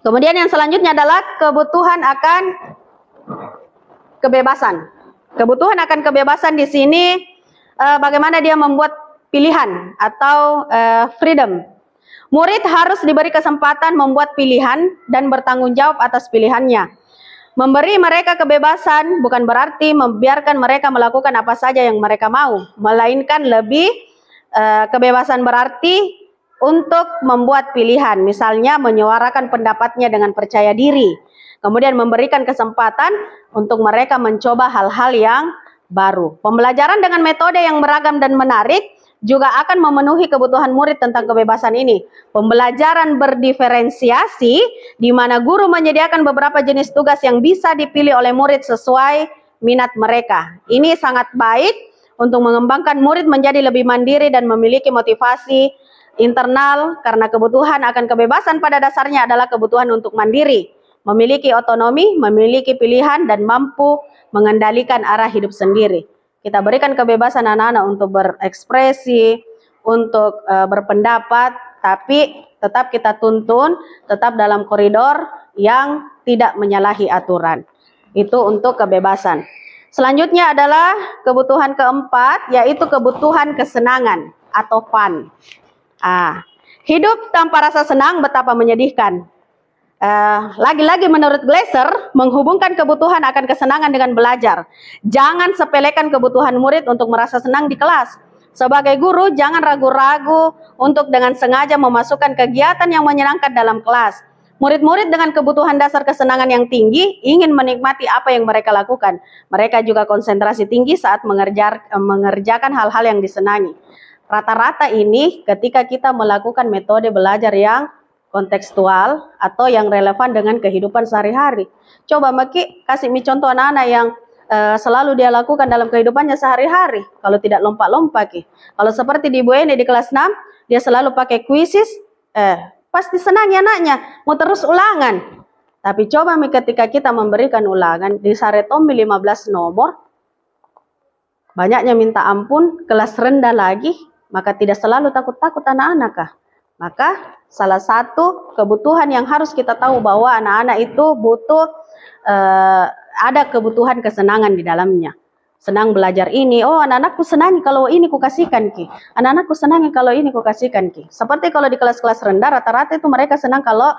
Kemudian yang selanjutnya adalah kebutuhan akan kebebasan. Kebutuhan akan kebebasan di sini bagaimana dia membuat pilihan atau freedom. Murid harus diberi kesempatan membuat pilihan dan bertanggung jawab atas pilihannya. Memberi mereka kebebasan bukan berarti membiarkan mereka melakukan apa saja yang mereka mau, melainkan lebih kebebasan berarti untuk membuat pilihan, misalnya menyuarakan pendapatnya dengan percaya diri, kemudian memberikan kesempatan untuk mereka mencoba hal-hal yang baru. Pembelajaran dengan metode yang beragam dan menarik juga akan memenuhi kebutuhan murid tentang kebebasan ini. Pembelajaran berdiferensiasi, di mana guru menyediakan beberapa jenis tugas yang bisa dipilih oleh murid sesuai minat mereka. Ini sangat baik untuk mengembangkan murid menjadi lebih mandiri dan memiliki motivasi internal, karena kebutuhan akan kebebasan pada dasarnya adalah kebutuhan untuk mandiri, memiliki otonomi, memiliki pilihan, dan mampu mengendalikan arah hidup sendiri. Kita berikan kebebasan anak-anak untuk berekspresi, untuk berpendapat, tapi tetap kita tuntun, tetap dalam koridor yang tidak menyalahi aturan. Itu untuk kebebasan. Selanjutnya adalah kebutuhan keempat, yaitu kebutuhan kesenangan atau fun. Hidup tanpa rasa senang betapa menyedihkan. Lagi-lagi menurut Glasser, menghubungkan kebutuhan akan kesenangan dengan belajar. Jangan sepelekan kebutuhan murid untuk merasa senang di kelas. Sebagai guru, jangan ragu-ragu untuk dengan sengaja memasukkan kegiatan yang menyenangkan dalam kelas. Murid-murid dengan kebutuhan dasar kesenangan yang tinggi ingin menikmati apa yang mereka lakukan. Mereka juga konsentrasi tinggi saat mengerjakan hal-hal yang disenangi. Rata-rata ini ketika kita melakukan metode belajar yang kontekstual atau yang relevan dengan kehidupan sehari-hari. Coba Maki kasih contoh anak-anak yang selalu dia lakukan dalam kehidupannya sehari-hari. Kalau tidak lompat-lompat. Kalau seperti di Bu Eni di kelas 6, dia selalu pakai kuisis, pasti senang ya anaknya, mau terus ulangan. Tapi coba ketika kita memberikan ulangan di Saretomi 15 nomor, banyaknya minta ampun, kelas rendah lagi, maka tidak selalu takut-takut anak-anak kah? Maka salah satu kebutuhan yang harus kita tahu bahwa anak-anak itu butuh ada kebutuhan kesenangan di dalamnya. Senang belajar ini, oh anak-anakku senang kalau ini ku kasihkan ki. Anak-anakku senang kalau ini ku kasihkan ki. Seperti kalau di kelas-kelas rendah rata-rata itu mereka senang kalau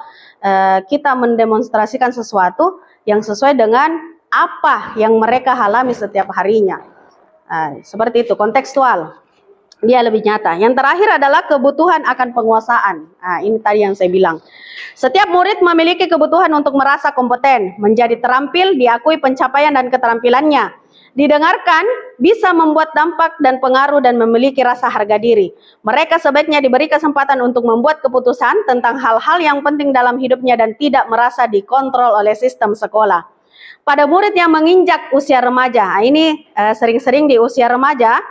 kita mendemonstrasikan sesuatu yang sesuai dengan apa yang mereka alami setiap harinya. Seperti itu, kontekstual. Dia lebih nyata. Yang terakhir adalah kebutuhan akan penguasaan. Ini tadi yang saya bilang. Setiap murid memiliki kebutuhan untuk merasa kompeten, menjadi terampil, diakui pencapaian dan keterampilannya. Didengarkan, bisa membuat dampak dan pengaruh dan memiliki rasa harga diri. Mereka sebaiknya diberi kesempatan untuk membuat keputusan tentang hal-hal yang penting dalam hidupnya dan tidak merasa dikontrol oleh sistem sekolah. Pada murid yang menginjak usia remaja, ini sering-sering di usia remaja,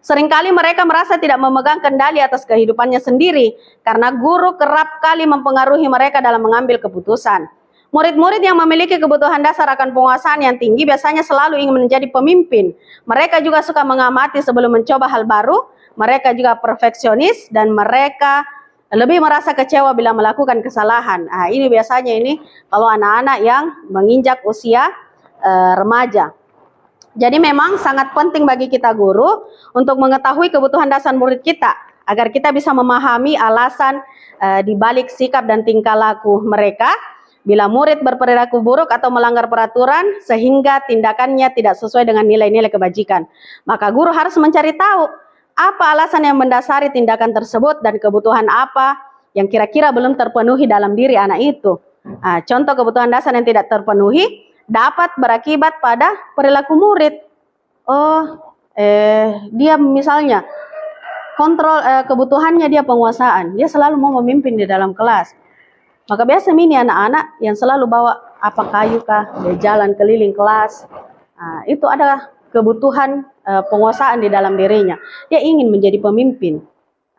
seringkali mereka merasa tidak memegang kendali atas kehidupannya sendiri karena guru kerap kali mempengaruhi mereka dalam mengambil keputusan. Murid-murid yang memiliki kebutuhan dasar akan penguasaan yang tinggi biasanya selalu ingin menjadi pemimpin. Mereka juga suka mengamati sebelum mencoba hal baru. Mereka juga perfeksionis dan mereka lebih merasa kecewa bila melakukan kesalahan. Ini biasanya kalau anak-anak yang menginjak usia remaja. Jadi memang sangat penting bagi kita guru untuk mengetahui kebutuhan dasar murid kita agar kita bisa memahami alasan di balik sikap dan tingkah laku mereka bila murid berperilaku buruk atau melanggar peraturan sehingga tindakannya tidak sesuai dengan nilai-nilai kebajikan. Maka guru harus mencari tahu apa alasan yang mendasari tindakan tersebut dan kebutuhan apa yang kira-kira belum terpenuhi dalam diri anak itu. Contoh kebutuhan dasar yang tidak terpenuhi dapat berakibat pada perilaku murid. dia misalnya kontrol kebutuhannya dia penguasaan, dia selalu mau memimpin di dalam kelas. Maka biasa ini anak-anak yang selalu bawa apa kayu kah, dia jalan keliling kelas. Nah, itu adalah kebutuhan penguasaan di dalam dirinya. Dia ingin menjadi pemimpin.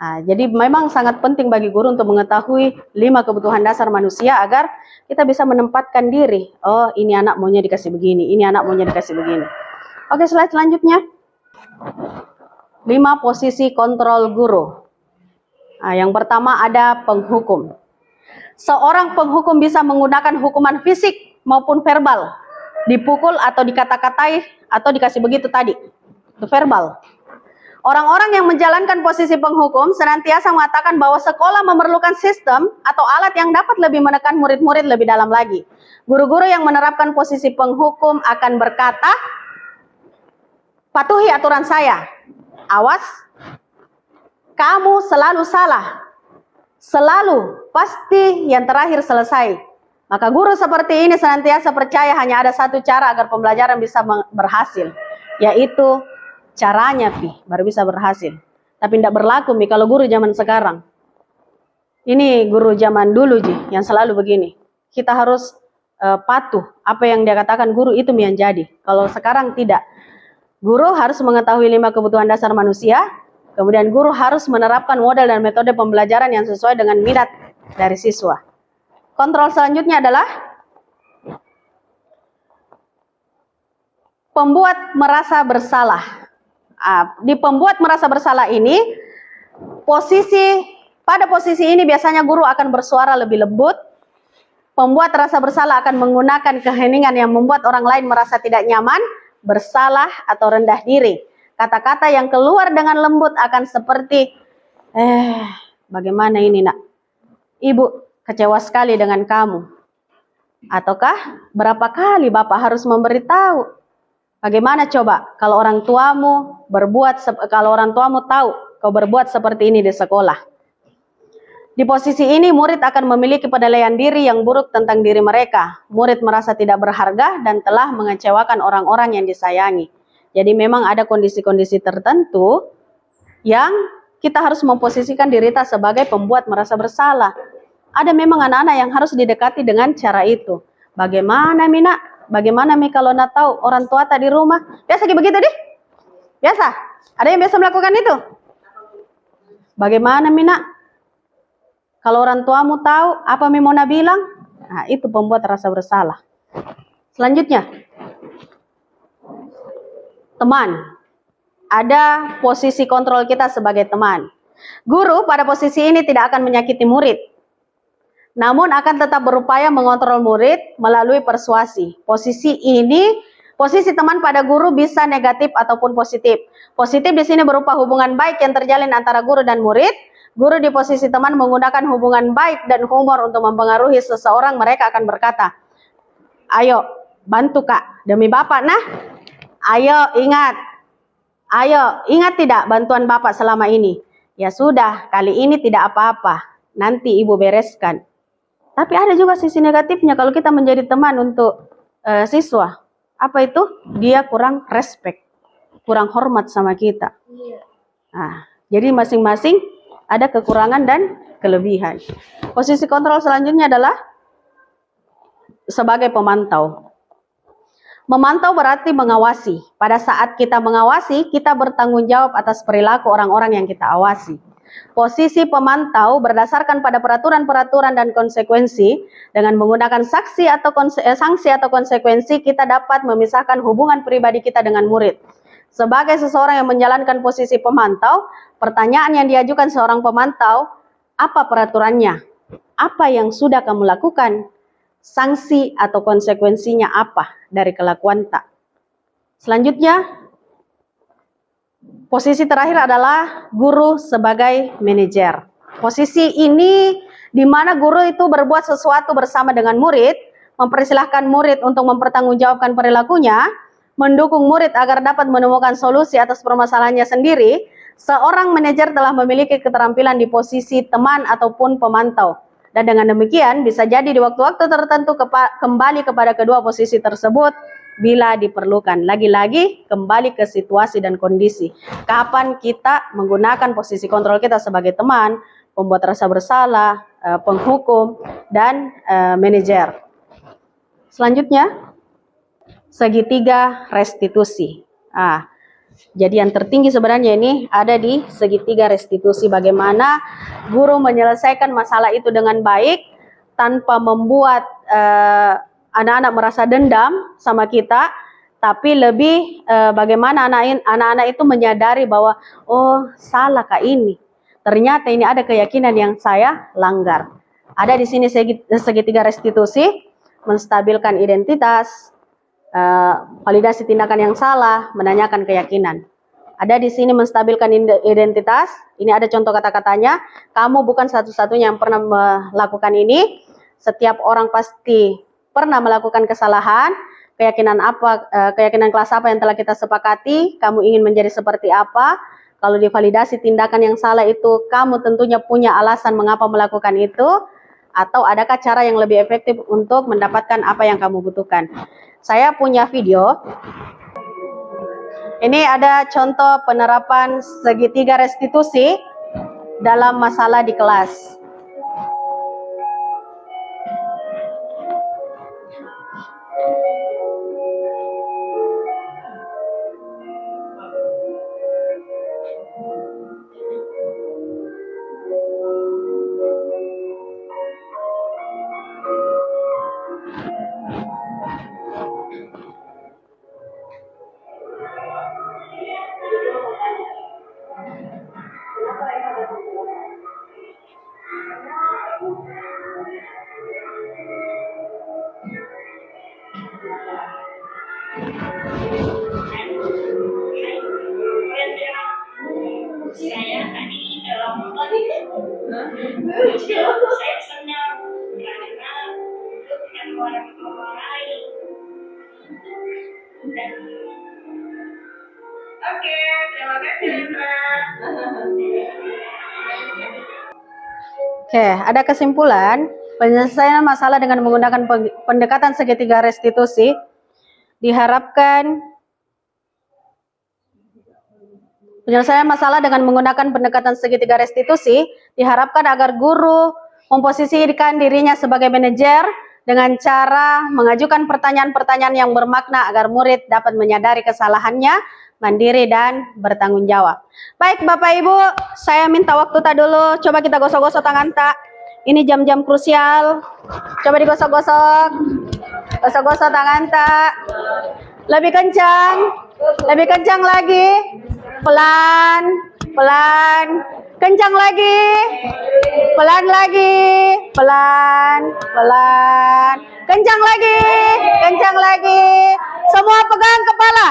Nah, jadi memang sangat penting bagi guru untuk mengetahui 5 kebutuhan dasar manusia agar kita bisa menempatkan diri. Oh, ini anak maunya dikasih begini, ini anak maunya dikasih begini. Oke, slide selanjutnya. 5 posisi kontrol guru. Nah, yang pertama ada penghukum. Seorang penghukum bisa menggunakan hukuman fisik maupun verbal. Dipukul atau dikata-katai atau dikasih begitu tadi. Itu verbal. Orang-orang yang menjalankan posisi penghukum senantiasa mengatakan bahwa sekolah memerlukan sistem atau alat yang dapat lebih menekan murid-murid lebih dalam lagi. Guru-guru yang menerapkan posisi penghukum akan berkata, patuhi aturan saya. Awas, kamu selalu salah. Selalu, pasti yang terakhir selesai. Maka guru seperti ini senantiasa percaya hanya ada satu cara agar pembelajaran bisa berhasil. Yaitu caranya baru bisa berhasil. Tapi tidak berlaku kalau guru zaman sekarang. Ini guru zaman dulu yang selalu begini. Kita harus patuh. Apa yang dia katakan guru itu yang jadi. Kalau sekarang tidak. Guru harus mengetahui 5 kebutuhan dasar manusia. Kemudian guru harus menerapkan model dan metode pembelajaran yang sesuai dengan minat dari siswa. Kontrol selanjutnya adalah pembuat merasa bersalah. Di pembuat merasa bersalah ini, pada posisi ini biasanya guru akan bersuara lebih lembut. Pembuat rasa bersalah akan menggunakan keheningan yang membuat orang lain merasa tidak nyaman, bersalah atau rendah diri. Kata-kata yang keluar dengan lembut akan seperti, bagaimana ini nak? Ibu kecewa sekali dengan kamu. Ataukah berapa kali Bapak harus memberitahu? Bagaimana coba kalau orang tuamu tahu kau berbuat seperti ini di sekolah? Di posisi ini murid akan memiliki penilaian diri yang buruk tentang diri mereka. Murid merasa tidak berharga dan telah mengecewakan orang-orang yang disayangi. Jadi memang ada kondisi-kondisi tertentu yang kita harus memposisikan diri kita sebagai pembuat merasa bersalah. Ada memang anak-anak yang harus didekati dengan cara itu. Bagaimana Mina? Bagaimana Mi kalau nak tahu orang tua tak di rumah? Biasa begitu deh? Biasa? Ada yang biasa melakukan itu? Bagaimana Mina? Kalau orang tuamu tahu apa Mi Mona bilang? Nah, itu pembuat rasa bersalah. Selanjutnya. Teman. Ada posisi kontrol kita sebagai teman. Guru pada posisi ini tidak akan menyakiti murid. Namun akan tetap berupaya mengontrol murid melalui persuasi. Posisi teman pada guru bisa negatif ataupun positif. Positif di sini berupa hubungan baik yang terjalin antara guru dan murid. Guru di posisi teman menggunakan hubungan baik dan humor untuk mempengaruhi seseorang. Mereka akan berkata, ayo bantu kak, demi bapak nah. Ayo ingat tidak bantuan bapak selama ini? Ya sudah, kali ini tidak apa-apa. Nanti ibu bereskan. Tapi ada juga sisi negatifnya kalau kita menjadi teman untuk siswa. Apa itu? Dia kurang respect, kurang hormat sama kita. Nah, jadi masing-masing ada kekurangan dan kelebihan. Posisi kontrol selanjutnya adalah sebagai pemantau. Memantau berarti mengawasi. Pada saat kita mengawasi, kita bertanggung jawab atas perilaku orang-orang yang kita awasi. Posisi pemantau berdasarkan pada peraturan-peraturan dan konsekuensi. Dengan menggunakan sanksi atau konsekuensi, kita dapat memisahkan hubungan pribadi kita dengan murid. Sebagai seseorang yang menjalankan posisi pemantau, pertanyaan yang diajukan seorang pemantau, apa peraturannya? Apa yang sudah kamu lakukan? Sanksi atau konsekuensinya apa dari kelakuan tak? Selanjutnya, posisi terakhir adalah guru sebagai manajer. Posisi ini di mana guru itu berbuat sesuatu bersama dengan murid, mempersilahkan murid untuk mempertanggungjawabkan perilakunya, mendukung murid agar dapat menemukan solusi atas permasalahannya sendiri. Seorang manajer telah memiliki keterampilan di posisi teman ataupun pemantau. Dan dengan demikian bisa jadi di waktu-waktu tertentu kembali kepada kedua posisi tersebut bila diperlukan. Lagi-lagi kembali ke situasi dan kondisi. Kapan kita menggunakan posisi kontrol kita sebagai teman, pembuat rasa bersalah, penghukum, dan manajer. Selanjutnya, segitiga restitusi. Jadi yang tertinggi sebenarnya ini ada di segitiga restitusi. Bagaimana guru menyelesaikan masalah itu dengan baik tanpa membuat anak-anak merasa dendam sama kita, tapi lebih bagaimana anak-anak itu menyadari bahwa oh salah kak ini. Ternyata ini ada keyakinan yang saya langgar. Ada di sini segitiga restitusi, menstabilkan identitas, validasi tindakan yang salah, menanyakan keyakinan. Ada di sini menstabilkan identitas. Ini ada contoh kata-katanya. Kamu bukan satu-satunya yang pernah melakukan ini. Setiap orang pasti pernah melakukan kesalahan. Keyakinan kelas apa yang telah kita sepakati? Kamu ingin menjadi seperti apa? Kalau divalidasi tindakan yang salah itu, kamu tentunya punya alasan mengapa melakukan itu. Atau adakah cara yang lebih efektif untuk mendapatkan apa yang kamu butuhkan? Saya punya video. Ini ada contoh penerapan segitiga restitusi dalam masalah di kelas. Saya tadi dalam saya senang karena dengan orang lain. Oke, terima kasih Indra. Oke, ada kesimpulan. Penyelesaian masalah dengan menggunakan pendekatan segitiga restitusi diharapkan agar guru memposisikan dirinya sebagai manajer dengan cara mengajukan pertanyaan-pertanyaan yang bermakna agar murid dapat menyadari kesalahannya, mandiri dan bertanggung jawab. Baik Bapak Ibu, saya minta waktu tak dulu. Coba kita gosok-gosok tangan tak. Ini jam-jam krusial. Coba digosok-gosok. Gosok-gosok tangan tak. Lebih kencang lagi. Pelan, pelan. Kencang lagi. Pelan lagi. Pelan, pelan. Kencang lagi. Semua pegang kepala.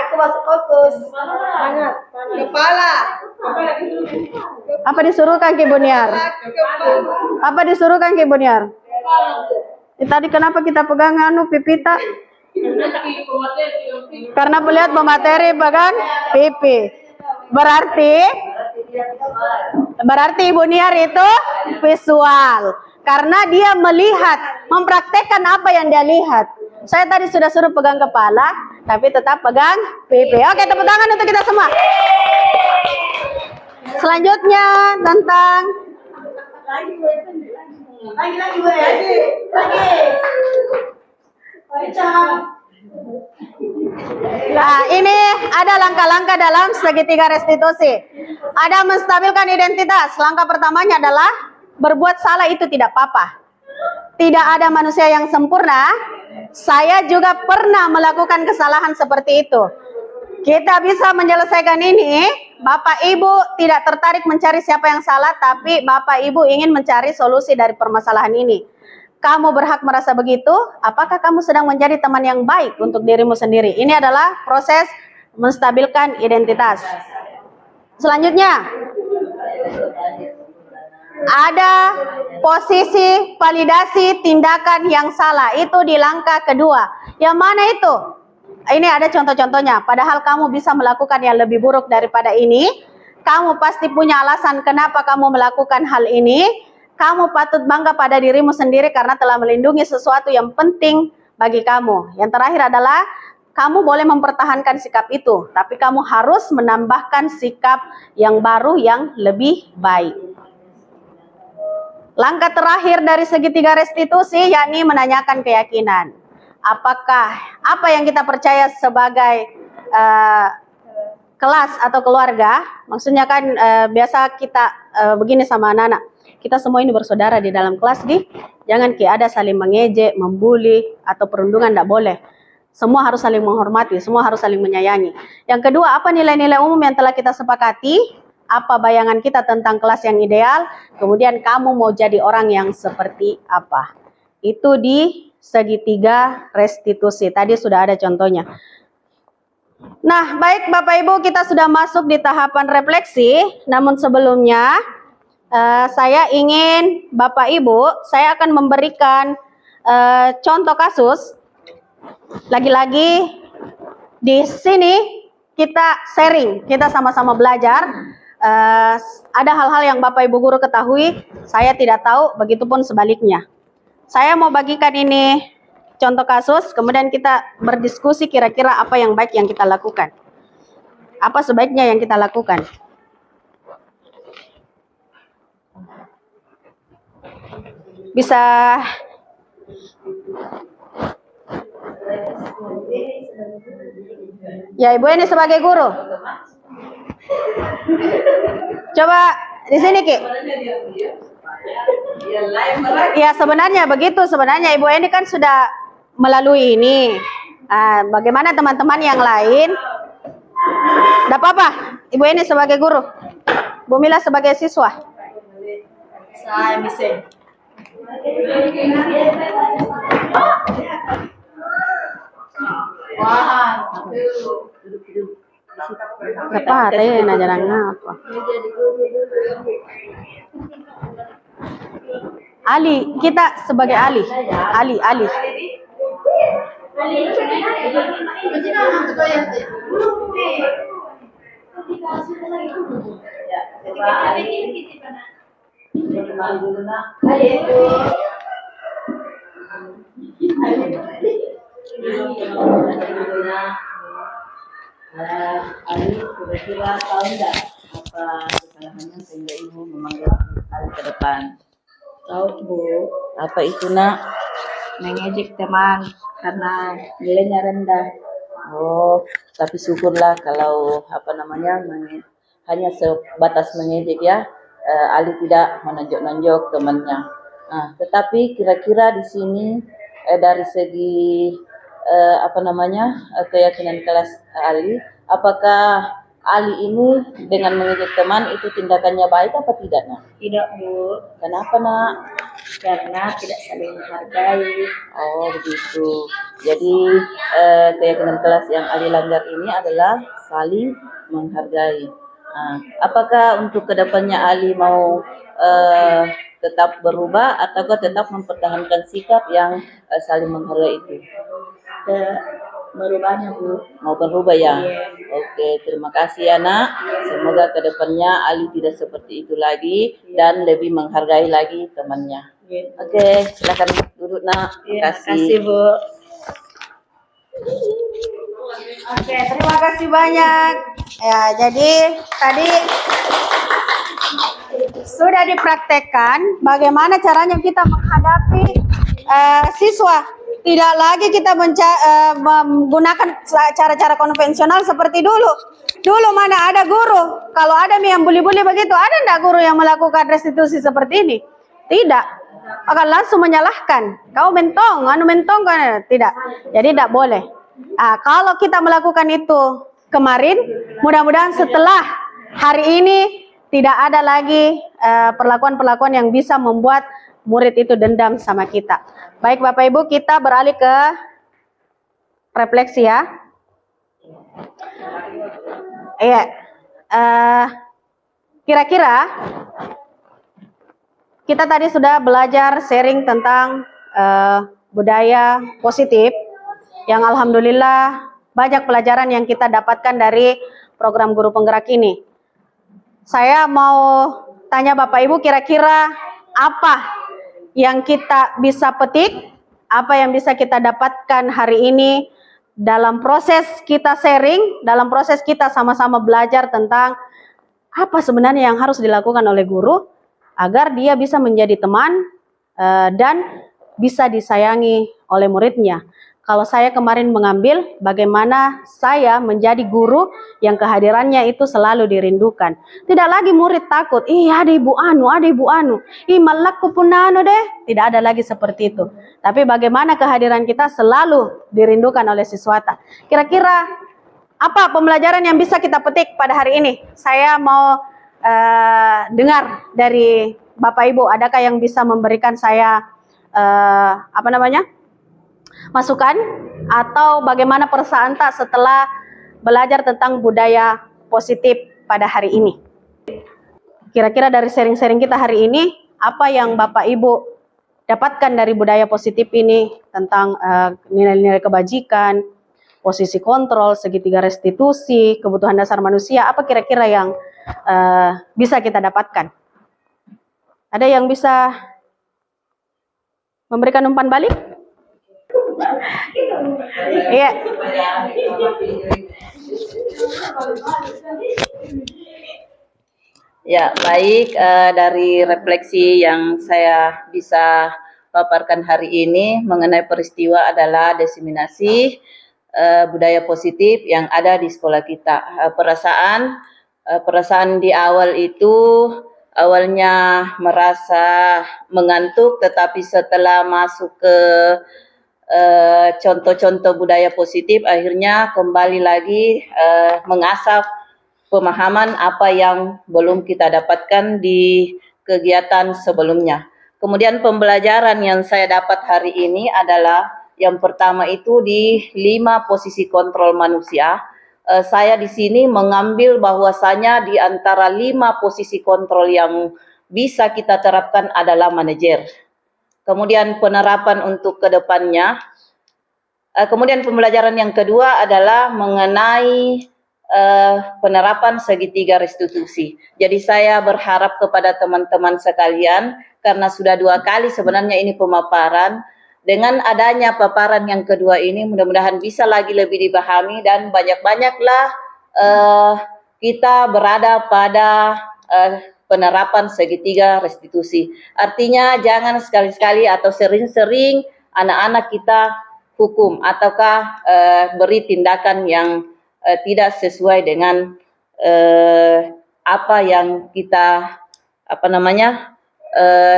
Aku masuk fokus. Panas. Kepala. Apa disuruhkan Ki Buniar? Tadi kenapa kita pegang pipita? Karena melihat pemateri pegang pipi. Berarti Ibu Niar itu visual. Karena dia melihat, mempraktekkan apa yang dia lihat. Saya tadi sudah suruh pegang kepala, tapi tetap pegang pipi. Oke, tepuk tangan untuk kita semua. Selanjutnya tentang Nah, ini ada langkah-langkah dalam segitiga restitusi. Ada menstabilkan identitas. Langkah pertamanya adalah berbuat salah itu tidak apa-apa. Tidak ada manusia yang sempurna. Saya juga pernah melakukan kesalahan seperti itu. Kita bisa menyelesaikan ini. Bapak Ibu tidak tertarik mencari siapa yang salah, tapi Bapak Ibu ingin mencari solusi dari permasalahan ini. Kamu berhak merasa begitu. Apakah kamu sedang menjadi teman yang baik untuk dirimu sendiri? Ini adalah proses menstabilkan identitas. Selanjutnya, ada posisi validasi tindakan yang salah. Itu di langkah kedua. Yang mana itu? Ini ada contoh-contohnya. Padahal kamu bisa melakukan yang lebih buruk daripada ini. Kamu pasti punya alasan kenapa kamu melakukan hal ini. Kamu patut bangga pada dirimu sendiri karena telah melindungi sesuatu yang penting bagi kamu. Yang terakhir adalah kamu boleh mempertahankan sikap itu, tapi kamu harus menambahkan sikap yang baru yang lebih baik. Langkah terakhir dari segitiga restitusi yakni menanyakan keyakinan. Apakah apa yang kita percaya sebagai kelas atau keluarga, maksudnya kan biasa kita begini sama anak-anak, kita semua ini bersaudara di dalam kelas jangan ada saling mengejek, membuli atau perundungan, tidak boleh. Semua harus saling menghormati, semua harus saling menyayangi. Yang kedua, apa nilai-nilai umum yang telah kita sepakati? Apa bayangan kita tentang kelas yang ideal? Kemudian kamu mau jadi orang yang seperti apa? Itu di segitiga restitusi. Tadi sudah ada contohnya. Nah, baik Bapak Ibu, kita sudah masuk di tahapan refleksi. Namun sebelumnya, saya ingin Bapak Ibu, saya akan memberikan contoh kasus. Lagi-lagi di sini kita sharing, kita sama-sama belajar. Ada hal-hal yang Bapak Ibu guru ketahui, saya tidak tahu, begitupun sebaliknya. Saya mau bagikan ini contoh kasus, kemudian kita berdiskusi kira-kira apa yang baik yang kita lakukan. Apa sebaiknya yang kita lakukan. Bisa ya, Ibu ini sebagai guru. Coba di sini, Ki. Ya, sebenarnya begitu. Sebenarnya Ibu ini kan sudah melalui ini. Bagaimana teman-teman yang lain? Tidak apa-apa. Ibu ini sebagai guru. Bu Mila sebagai siswa. Saya bisa. Wah, Apa teh najarangna apa? Ali, kita sebagai Ali. Ali. Ali kira-kira tahu enggak apa kesalahannya sehingga ibu memanggil Ali ke depan? Tahu Bu. Apa itu Nak? Mengejek teman karena nilainya rendah. Oh, tapi syukurlah kalau hanya sebatas mengejek ya. Ali tidak menonjok-nonjok temannya. Nah, tetapi kira-kira di sini dari segi keyakinan kelas Ali, apakah Ali ini dengan mengejek teman itu tindakannya baik apa tidak, Nak? Tidak, Bu. Kenapa, Nak? Karena tidak saling menghargai. Oh, begitu. Jadi keyakinan kelas yang Ali langgar ini adalah saling menghargai. Apakah untuk kedepannya Ali mau tetap berubah ataukah tetap mempertahankan sikap yang saling menghargai itu? Merubahnya, Bu. Mau berubah ya? Iya. Oke, terima kasih ya Nak. Semoga kedepannya Ali tidak seperti itu lagi dan lebih menghargai lagi temannya. Iya. Oke, silakan duduk Nak. Terima kasih, Bu. Oke, terima kasih banyak. Ya, jadi tadi sudah dipraktekkan bagaimana caranya kita menghadapi siswa. Tidak lagi kita menggunakan cara-cara konvensional seperti dulu. Dulu mana ada guru? Kalau ada yang bully-bully begitu, ada enggak guru yang melakukan restitusi seperti ini? Tidak. Akan langsung menyalahkan. Kau mentong kan? Tidak. Jadi tidak boleh. Kalau kita melakukan itu kemarin, mudah-mudahan setelah hari ini tidak ada lagi perlakuan-perlakuan yang bisa membuat murid itu dendam sama kita. Baik Bapak Ibu, kita beralih ke refleksi ya. Iya. Kira-kira kita tadi sudah belajar sharing tentang budaya positif yang alhamdulillah banyak pelajaran yang kita dapatkan dari program guru penggerak ini. Saya mau tanya Bapak Ibu, kira-kira apa yang kita bisa petik apa yang bisa kita dapatkan hari ini dalam proses kita sharing, dalam proses kita sama-sama belajar tentang apa sebenarnya yang harus dilakukan oleh guru agar dia bisa menjadi teman dan bisa disayangi oleh muridnya. Kalau saya kemarin mengambil bagaimana saya menjadi guru yang kehadirannya itu selalu dirindukan. Tidak lagi murid takut, ada ibu anu, malakku pun anu deh. Tidak ada lagi seperti itu. Tapi bagaimana kehadiran kita selalu dirindukan oleh siswata. Kira-kira apa pembelajaran yang bisa kita petik pada hari ini? Saya mau dengar dari Bapak Ibu, adakah yang bisa memberikan saya masukan atau bagaimana perasaan tak setelah belajar tentang budaya positif pada hari ini? Kira-kira dari sharing-sharing kita hari ini, apa yang Bapak Ibu dapatkan dari budaya positif ini tentang nilai-nilai kebajikan, posisi kontrol, segitiga restitusi, kebutuhan dasar manusia, apa kira-kira yang bisa kita dapatkan? Ada yang bisa memberikan umpan balik? Iya. Ya, baik, dari refleksi yang saya bisa paparkan hari ini mengenai peristiwa adalah diseminasi budaya positif yang ada di sekolah kita. Perasaan di awal itu awalnya merasa mengantuk, tetapi setelah masuk ke contoh-contoh budaya positif, akhirnya kembali lagi mengasah pemahaman apa yang belum kita dapatkan di kegiatan sebelumnya. Kemudian pembelajaran yang saya dapat hari ini adalah yang pertama itu di 5 posisi kontrol manusia. Saya di sini mengambil bahwasanya di antara 5 posisi kontrol yang bisa kita terapkan adalah manajer. Kemudian penerapan untuk kedepannya. Kemudian pembelajaran yang kedua adalah mengenai penerapan segitiga restitusi. Jadi saya berharap kepada teman-teman sekalian, karena sudah 2 kali sebenarnya ini pemaparan, dengan adanya paparan yang kedua ini mudah-mudahan bisa lagi lebih dipahami dan banyak-banyaklah kita berada pada penerapan segitiga restitusi. Artinya jangan sekali-sekali atau sering-sering anak-anak kita hukum ataukah beri tindakan yang tidak sesuai dengan apa yang kita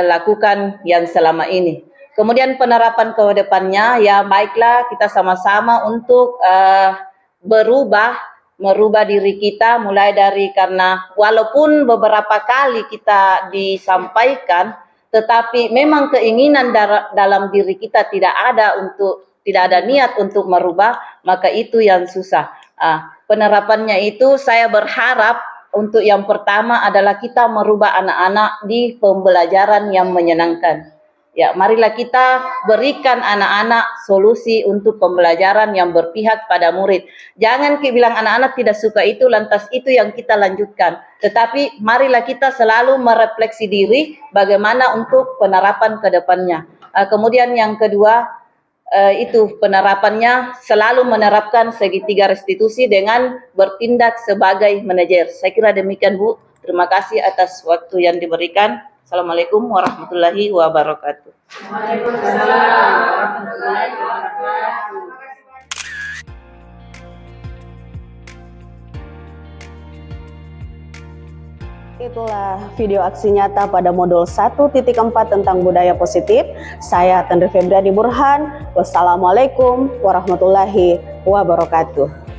lakukan yang selama ini. Kemudian penerapan ke depannya, ya baiklah kita sama-sama untuk merubah diri kita, mulai dari, karena walaupun beberapa kali kita disampaikan, tetapi memang keinginan dalam diri kita tidak ada niat untuk merubah, maka itu yang susah. Penerapannya itu saya berharap untuk yang pertama adalah kita merubah anak-anak di pembelajaran yang menyenangkan. Ya, marilah kita berikan anak-anak solusi untuk pembelajaran yang berpihak pada murid. Jangan kita bilang anak-anak tidak suka itu, lantas itu yang kita lanjutkan. Tetapi marilah kita selalu merefleksi diri bagaimana untuk penerapan ke depannya. Kemudian yang kedua, itu penerapannya selalu menerapkan segitiga restitusi dengan bertindak sebagai manajer. Saya kira demikian, Bu. Terima kasih atas waktu yang diberikan. Assalamualaikum warahmatullahi wabarakatuh. Waalaikumsalam warahmatullahi wabarakatuh. Itulah video aksi nyata pada modul 1.4 tentang budaya positif. Saya Tandri Febriadi Burhan. Wassalamualaikum warahmatullahi wabarakatuh.